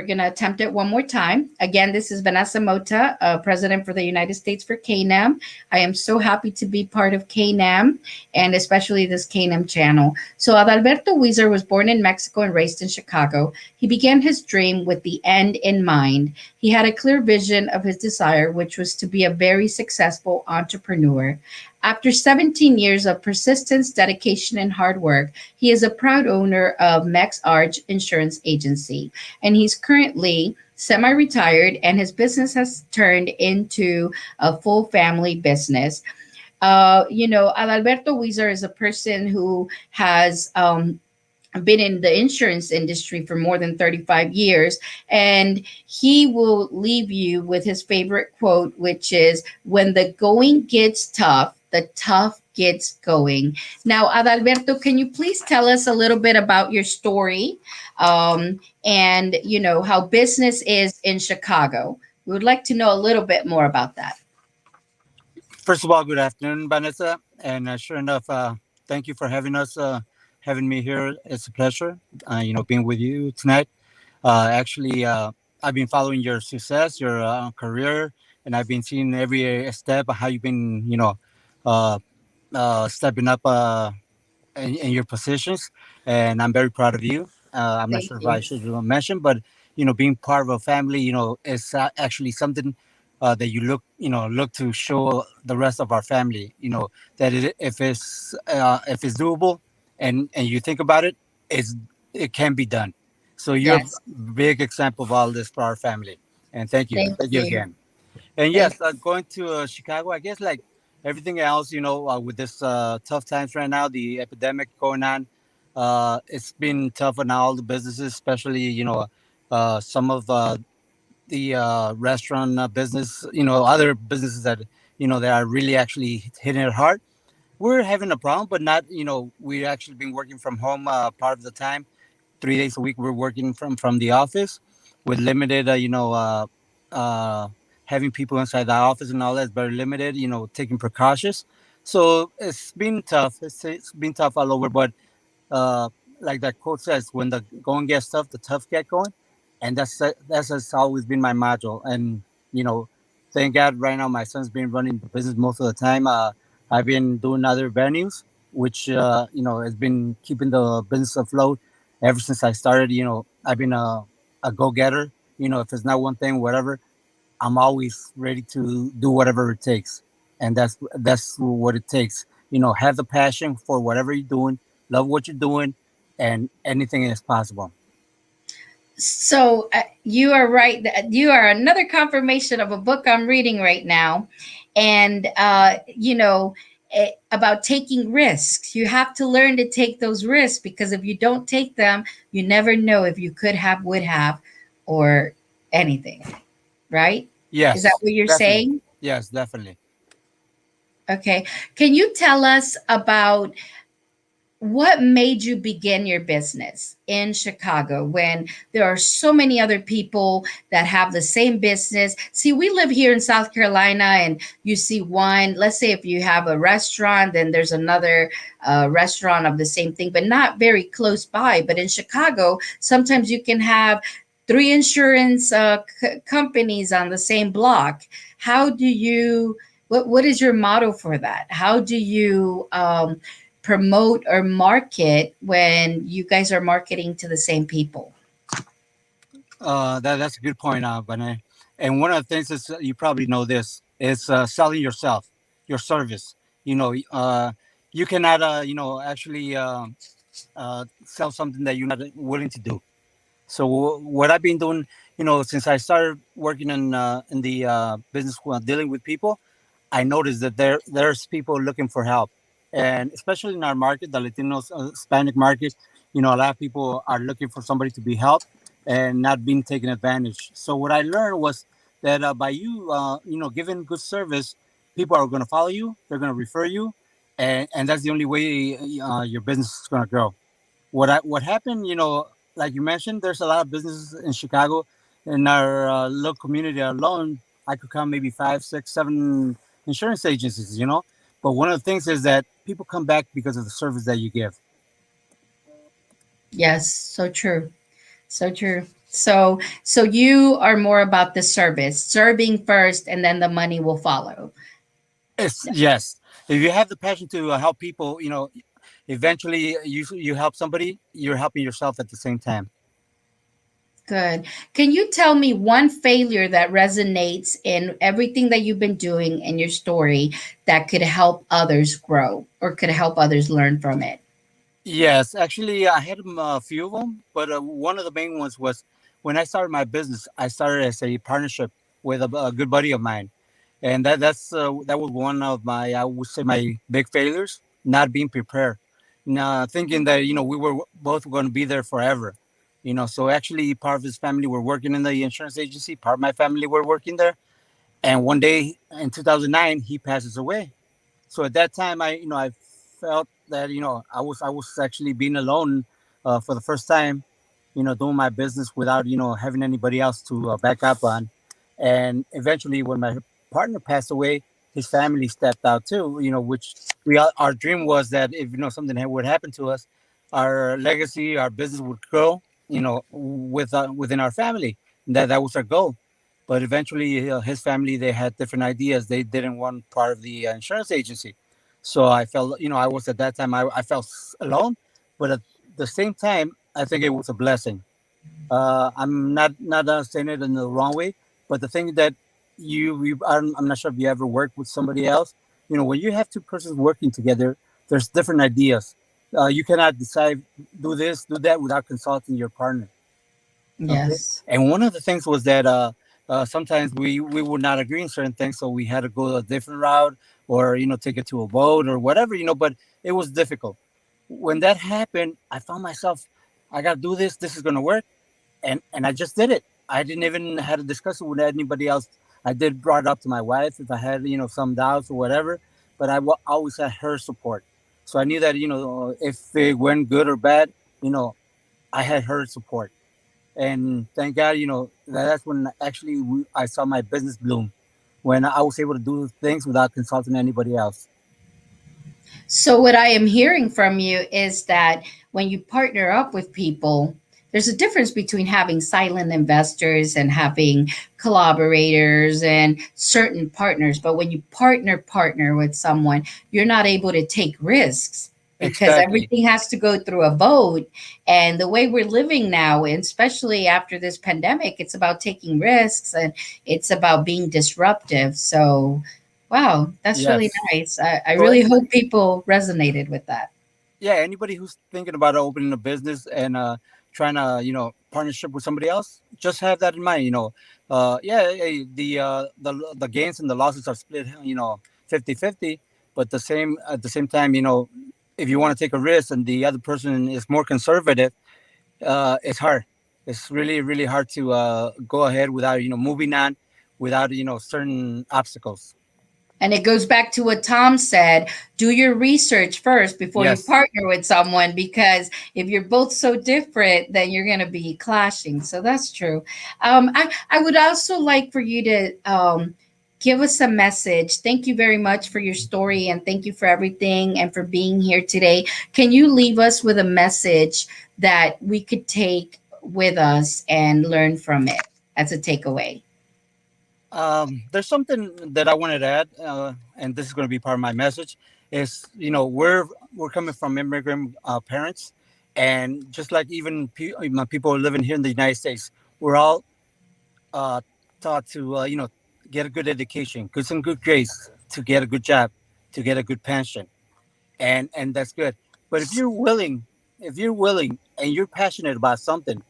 A: going to attempt it one more time. Again, this is Vanessa Mota, President for the United States for CAINEM. I am so happy to be part of CAINEM and especially this CAINEM channel. So Alberto Weezer was born in Mexico and raised in Chicago. He began his dream with the end in mind. He had a clear vision of his desire, which was to be a very successful entrepreneur. After 17 years of persistence, dedication, and hard work, he is a proud owner of MexArch Insurance Agency, and he's currently semi-retired, and his business has turned into a full family business. Alberto Weezer is a person who has been in the insurance industry for more than 35 years, and he will leave you with his favorite quote, which is, "When the going gets tough, the tough gets going." Now, Adalberto, can you please tell us a little bit about your story and, how business is in Chicago? We would like to know a little bit more about that.
D: First of all, good afternoon, Vanessa. And sure enough, thank you for having us, having me here. It's a pleasure, being with you tonight. I've been following your success, your career, and I've been seeing every step of how you've been, stepping up in your positions, and I'm very proud of you. I'm not
A: Thank
D: sure if
A: you.
D: I should mention, but being part of a family, is actually something that you look to show the rest of our family. That if it's doable, and you think about it, it can be done. So you're
A: Yes.
D: a big example of all this for our family, and thank you,
A: Thank
D: thank you
A: you.
D: again. And
A: Thank
D: yes, going to Chicago, I guess like everything else, with this tough times right now, the epidemic going on, it's been tough on all the businesses, especially, some of the restaurant business, other businesses that, that are really actually hitting it hard. We're having a problem, but not, we've actually been working from home part of the time. 3 days a week we're working from the office with limited uh having people inside the office and all that's very limited, taking precautions. So it's been tough. It's been tough all over, but uh, like that quote says, when the going gets tough, the tough get going, and that's has always been my motto. And you know, thank God, right now my son's been running the business most of the time. I've been doing other venues, which has been keeping the business afloat ever since I started. I've been a go getter. If it's not one thing, whatever, I'm always ready to do whatever it takes, and that's what it takes. have the passion for whatever you're doing, love what you're doing, and anything is possible.
A: So you are right. You are another confirmation of a book I'm reading right now, and about taking risks. You have to learn to take those risks, because if you don't take them, you never know if you could have, would have, or anything. Right? Is that
D: Yes,
A: what you're
D: definitely.
A: saying?
D: Yes, definitely.
A: Okay. Can you tell us about what made you begin your business in Chicago when there are so many other people that have the same business? See, we live here in South Carolina, and you see one, let's say if you have a restaurant, then there's another restaurant of the same thing, but not very close by. But in Chicago, sometimes you can have three insurance companies on the same block. How do you, what is your motto for that? How do you, promote or market when you guys are marketing to the same people?
D: That's a good point, Vanessa. And one of the things is you probably know this is selling yourself, your service. You cannot, actually sell something that you're not willing to do. So what I've been doing, since I started working in the business school, dealing with people, I noticed that there's people looking for help, and especially in our market, the Latinos, Hispanic market, a lot of people are looking for somebody to be helped and not being taken advantage. So what I learned was that by you, giving good service, people are going to follow you, they're going to refer you, and that's the only way your business is going to grow. What happened, like you mentioned, there's a lot of businesses in Chicago. In our local community alone, I could count maybe 5, 6, 7 insurance agencies. But one of the things is that people come back because of the service that you give.
A: Yes, so true. So true. So you are more about the service, serving first, and then the money will follow.
D: Yes. If you have the passion to help people, eventually you help somebody, you're helping yourself at the same time.
A: Good. Can you tell me one failure that resonates in everything that you've been doing in your story that could help others grow or could help others learn from it?
D: Yes, actually, I had a few of them, but one of the main ones was when I started my business. I started as a partnership with a good buddy of mine, and that was one of my, I would say, my big failures. Not being prepared, now thinking that we were both going to be there forever. So actually, part of his family were working in the insurance agency. Part of my family were working there, and one day in 2009, he passes away. So at that time, I felt that I was actually being alone for the first time, doing my business without having anybody else to back up on. And eventually, when my partner passed away, his family stepped out too. Which our dream was that if something would happen to us, our legacy, our business would grow. Within our family. That was our goal. But eventually, his family, they had different ideas. They didn't want part of the insurance agency. So I felt, I was at that time, I felt alone. But at the same time, I think it was a blessing. I'm not saying it in the wrong way, but the thing that I'm not sure if you ever worked with somebody else. When you have two persons working together, there's different ideas. You cannot decide do this, do that without consulting your partner. Okay.
A: Yes.
D: And one of the things was that sometimes we would not agree on certain things, so we had to go a different route, or take it to a vote or whatever. But it was difficult. When that happened, I found myself, I got to do this. This is going to work, and I just did it. I didn't even had to discuss it with anybody else. I did brought it up to my wife if I had some doubts or whatever, but always had her support. So I knew that if it went good or bad, I had her support. And thank God, that's when actually I saw my business bloom, when I was able to do things without consulting anybody else.
A: So, what I am hearing from you is that when you partner up with people, there's a difference between having silent investors and having collaborators and certain partners. But when you partner with someone, you're not able to take risks because
D: Exactly.
A: everything has to go through a vote. And the way we're living now, and especially after this pandemic, it's about taking risks and it's about being disruptive. So, Wow, that's really
D: Yes.
A: nice. I
D: So
A: really
D: anybody,
A: hope people resonated with that.
D: yeah, anybody who's thinking about opening a business and trying to, partnership with somebody else, just have that in mind. Yeah, the gains and the losses are split, 50-50. But the same at the same time, if you want to take a risk and the other person is more conservative, it's hard. It's really, really hard to go ahead without, moving on without, certain obstacles.
A: And it goes back to what Tom said, do your research first before you
D: Yes.
A: partner with someone, because if you're both so different, then you're going to be clashing. So that's true. I would also like for you to give us a message. Thank you very much for your story, and thank you for everything and for being here today. Can you leave us with a message that we could take with us and learn from it as a takeaway?
D: There's something that I wanted to add, and this is going to be part of my message. Is we're coming from immigrant parents, and just like even my people living here in the United States, we're all uh, taught to get a good education, get some good grades, to get a good job, to get a good pension, and that's good. But if you're willing and you're passionate about something,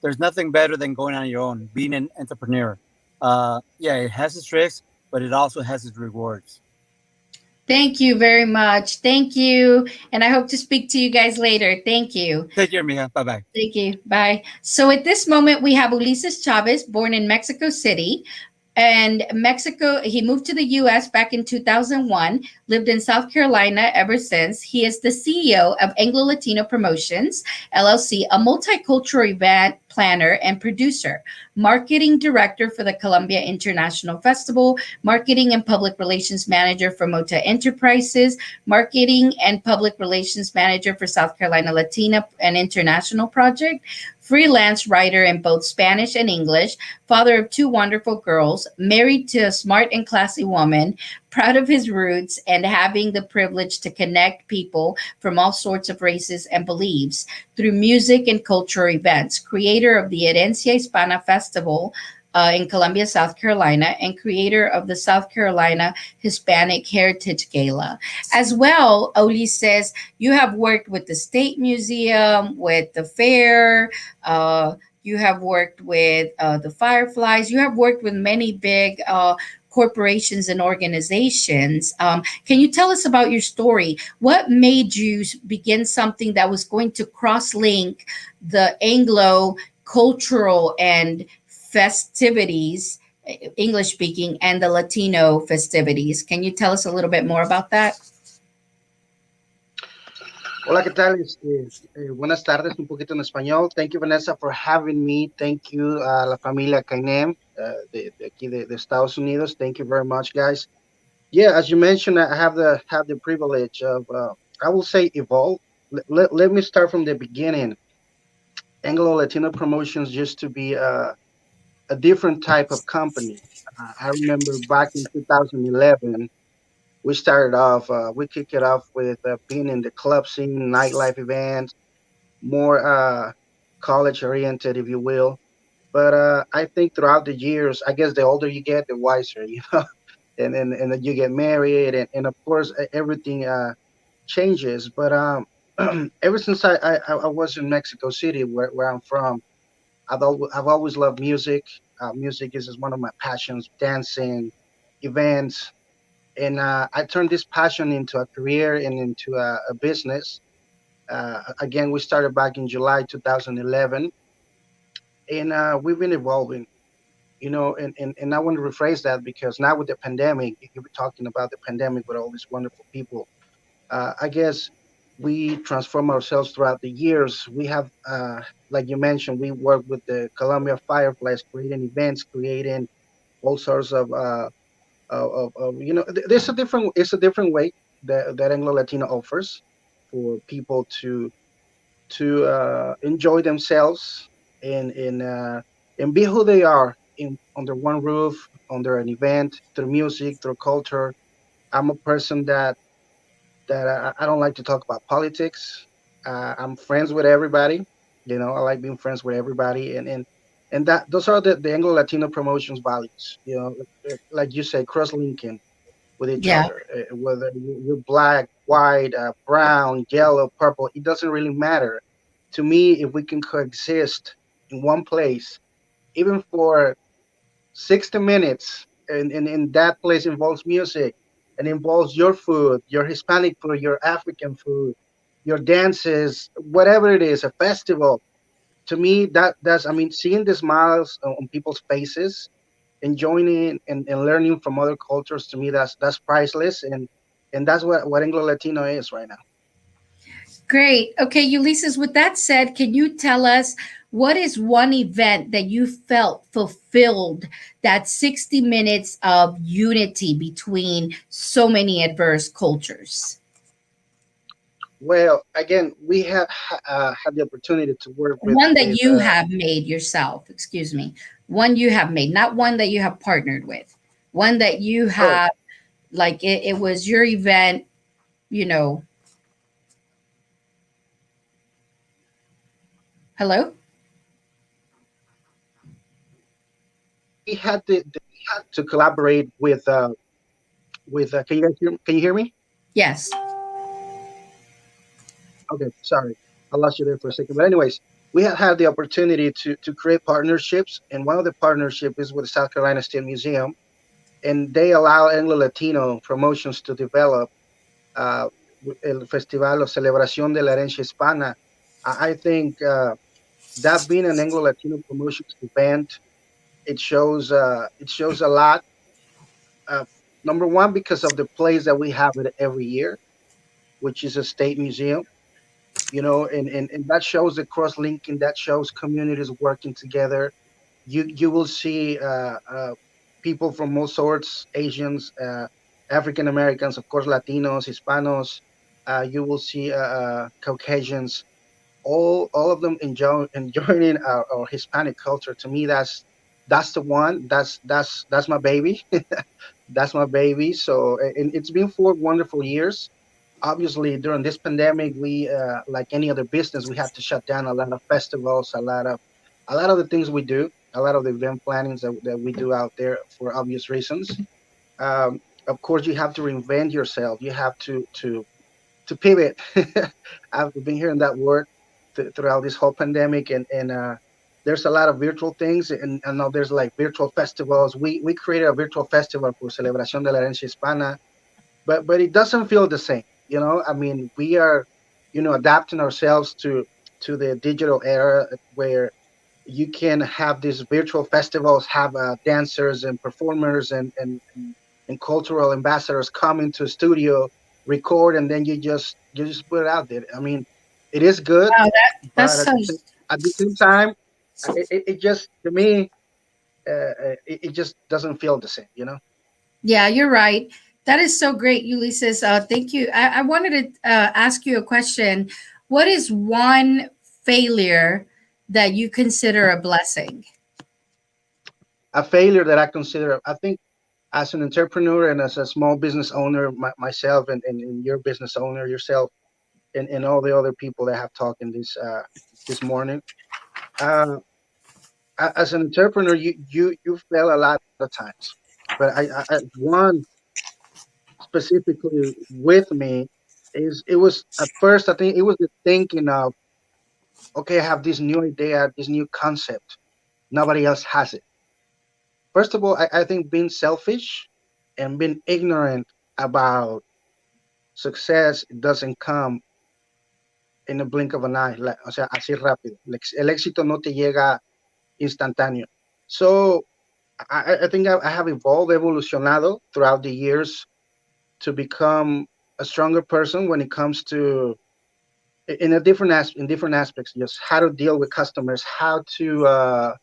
D: there's nothing better than going on your own, being an entrepreneur. Yeah, it has its risks, but it also has its rewards.
A: Thank you very much. Thank you. And I hope to speak to you guys later. Thank you.
D: Take care, Mia. Bye bye.
A: Thank you. Bye. So at this moment, we have Ulises Chavez, born in Mexico City. And Mexico, he moved to the US back in 2001, lived in South Carolina ever since. He is the CEO of Anglo Latino Promotions, LLC, a multicultural event planner and producer, marketing director for the Columbia International Festival, marketing and public relations manager for Mota Enterprises, marketing and public relations manager for South Carolina Latina and International Project, freelance writer in both Spanish and English, father of two wonderful girls, married to a smart and classy woman, proud of his roots, and having the privilege to connect people from all sorts of races and beliefs through music and cultural events, creator of the Herencia Hispana Festival. In Columbia, South Carolina, and creator of the South Carolina Hispanic Heritage Gala. As well, Oli says you have worked with the State Museum, with the fair, you have worked with the Fireflies. You have worked with many big corporations and organizations. Can you tell us about your story? What made you begin something that was going to cross link the Anglo cultural and festivities, English speaking, and the Latino festivities? Can you tell us a little bit more about that?
F: Hola, ¿qué tal? Buenas tardes, un poquito en español. Thank you, Vanessa, for having me. Thank you a la familia CAINEM de aquí de Estados Unidos. Thank you very much, guys. Yeah, as you mentioned, I have the privilege of, I will say, evolve. Let me start from the beginning. Anglo Latino Promotions used to be a different type of company. I remember back in 2011, we started off, we kicked it off with being in the club scene, nightlife events, more college oriented, if you will. But I think throughout the years, I guess the older you get, the wiser, and then you get married, and of course everything changes. But ever since I was in Mexico City, where I'm from, I've always loved music. Music is one of my passions, dancing, events, and I turned this passion into a career and into a business. Again, we started back in July 2011, and we've been evolving. And I want to rephrase that because now with the pandemic, you were talking about the pandemic with all these wonderful people. I guess we transform ourselves throughout the years. We have, like you mentioned, we work with the Columbia Fireflies, creating events, creating all sorts there's a different, it's a different way that Anglo Latino offers for people to enjoy themselves and be who they are under one roof, under an event, through music, through culture. I'm a person that I don't like to talk about politics. I'm friends with everybody. I like being friends with everybody, and that those are the Anglo Latino Promotions values. Like you say, cross linking. with each
A: Yeah.
F: other. Whether you're black, white, brown, yellow, purple, it doesn't really matter. To me, if we can coexist in one place, even for 60 minutes, and that place involves music and involves your food, your Hispanic food, your African food, your dances, whatever it is, a festival. To me, that's, I mean, seeing the smiles on people's faces, enjoying it, and learning from other cultures, to me, that's priceless, and that's what Anglo Latino is right now.
A: Great. Okay, Ulysses, with that said, can you tell us what is one event that you felt fulfilled that 60 minutes of unity between so many adverse cultures?
F: Well, again, we have had the opportunity to work
A: One that
F: with
A: you have made yourself, excuse me. One you have made, not one that you have partnered with. One that you
F: oh,
A: have, like it was your event, you know. Hello?
F: we had to collaborate with can you guys can you hear me?
A: Yes.
F: Okay, sorry, I lost you there for a second. But anyways, we have had the opportunity to create partnerships, and one of the partnership is with the South Carolina State Museum, and they allow Anglo Latino promotions to develop el Festival o Celebración de la Herencia Hispana. I think that being an Anglo Latino promotions event, it shows a lot. Uh, Number one, because of the place that we have it every year, which is a state museum, you know, and that shows the cross linking, that shows communities working together. You will see people from all sorts, Asians, African Americans, of course, Latinos, Hispanos. You will see Caucasians, all of them enjoying our Hispanic culture. To me, that's the one. That's my baby. That's my baby. So, and it's been 4 wonderful years. Obviously, during this pandemic, we like any other business, we had to shut down a lot of festivals, a lot of the things we do, a lot of the event plannings that we do out there for obvious reasons. Of course, you have to reinvent yourself. You have to pivot. I've been hearing that word throughout this whole pandemic, and there's a lot of virtual things, and now there's like virtual festivals. We created a virtual festival for Celebración de la Herencia Hispana, but it doesn't feel the same. You know, I mean, we are, you know, adapting ourselves to the digital era where you can have these virtual festivals, have dancers and performers and cultural ambassadors come into a studio, record, and then you just put it out there. I mean, it is good,
A: Wow, that's
F: but
A: so.
F: at the same time, it just, to me, it just doesn't feel the same, you know.
A: Yeah, you're right. That is so great, Ulysses. Thank you. I wanted to ask you a question. What is one failure that you consider a blessing?
F: A failure that I consider, I think, as an entrepreneur and as a small business owner, myself, and your business owner yourself, and all the other people that have talked in this morning. Uh, as an entrepreneur, you fail a lot of times, but I one specifically with me is, it was at first, I think it was the thinking of, okay, I have this new idea, this new concept, nobody else has it. First of all, I think being selfish and being ignorant about success doesn't come in a blink of an eye, o sea, así rápido. El éxito no te llega instantáneo. So I think I have evolucionado throughout the years to become a stronger person when it comes to, in different aspects, just how to deal with customers, how to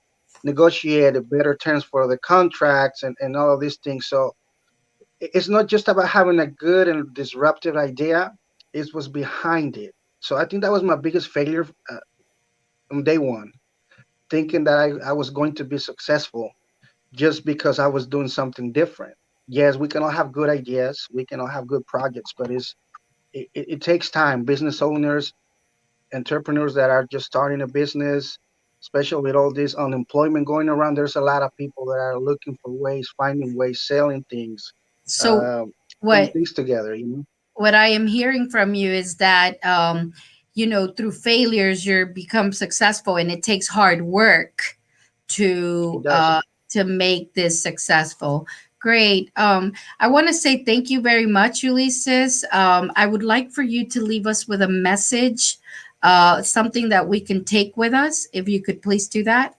F: negotiate better terms for the contracts, and all of these things. So it's not just about having a good and disruptive idea, it's what's behind it. So I think that was my biggest failure on day one, thinking that I was going to be successful just because I was doing something different. Yes, we can all have good ideas, we can all have good projects, but it takes time. Business owners, entrepreneurs that are just starting a business, especially with all this unemployment going around, there's a lot of people that are looking for ways, finding ways, selling things,
A: So what
F: things together,
A: what I am hearing from you is that through failures you become successful, and it takes hard work
F: It does.
A: to make this successful. Great. I want to say thank you very much, Ulysses. I would like for you to leave us with a message, something that we can take with us. If you could please do that.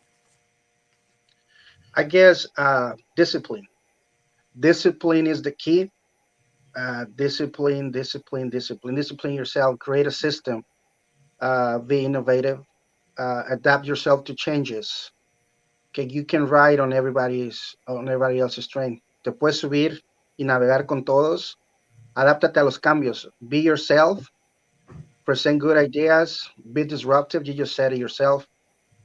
F: I guess discipline. Discipline is the key. Discipline yourself. Create a system. Be innovative. Adapt yourself to changes. Okay, you can ride on everybody else's train. Te puedes subir y navegar con todos. Adáptate a los cambios. Be yourself. Present good ideas. Be disruptive. You just said it yourself.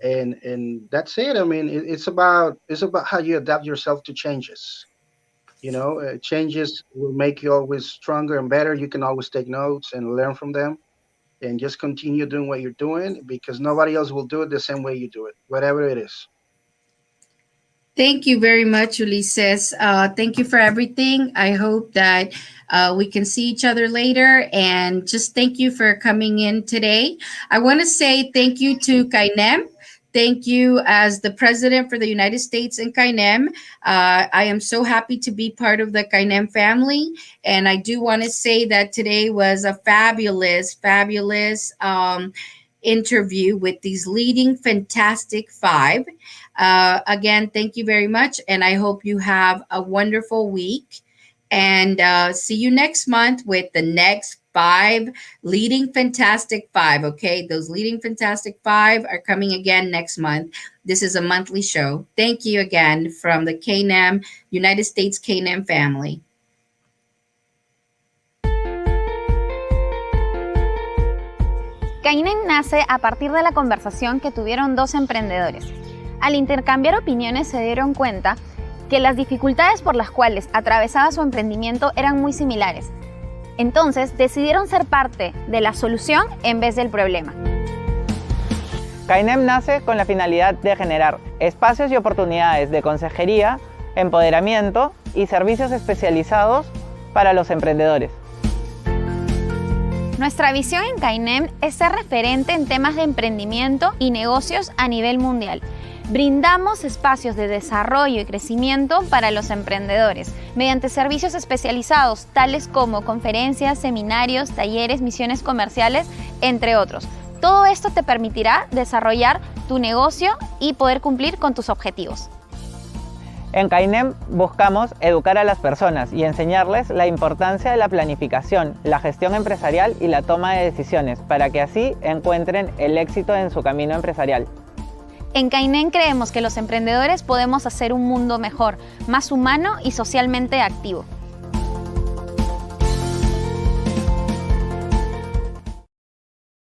F: And that's it. I mean, it's about how you adapt yourself to changes. Changes will make you always stronger and better. You can always take notes and learn from them, and just continue doing what you're doing, because nobody else will do it the same way you do it, whatever it is.
A: Thank you very much, Ulysses. Thank you for everything. I hope that we can see each other later. And just thank you for coming in today. I want to say thank you to CAINEM. Thank you as the president for the United States in CAINEM. I am so happy to be part of the CAINEM family. And I do want to say that today was a fabulous interview with these leading fantastic five. Again, thank you very much. And I hope you have a wonderful week. And see you next month with the next 5 leading fantastic 5. Okay, those leading fantastic 5 are coming again next month. This is a monthly show. Thank you again from the CAINEM, United States CAINEM family.
G: CAINEM nace a partir de la conversación que tuvieron 2 emprendedores. Al intercambiar opiniones se dieron cuenta que las dificultades por las cuales atravesaba su emprendimiento eran muy similares. Entonces decidieron ser parte de la solución en vez del problema.
H: CAINEM nace con la finalidad de generar espacios y oportunidades de consejería, empoderamiento y servicios especializados para los emprendedores.
G: Nuestra visión en CAINEM es ser referente en temas de emprendimiento y negocios a nivel mundial. Brindamos espacios de desarrollo y crecimiento para los emprendedores mediante servicios especializados tales como conferencias, seminarios, talleres, misiones comerciales, entre otros. Todo esto te permitirá desarrollar tu negocio y poder cumplir con tus objetivos.
H: En CAINEM buscamos educar a las personas y enseñarles la importancia de la planificación, la gestión empresarial y la toma de decisiones para que así encuentren el éxito en su camino empresarial.
G: En CAINEM creemos que los emprendedores podemos hacer un mundo mejor, más humano y socialmente activo.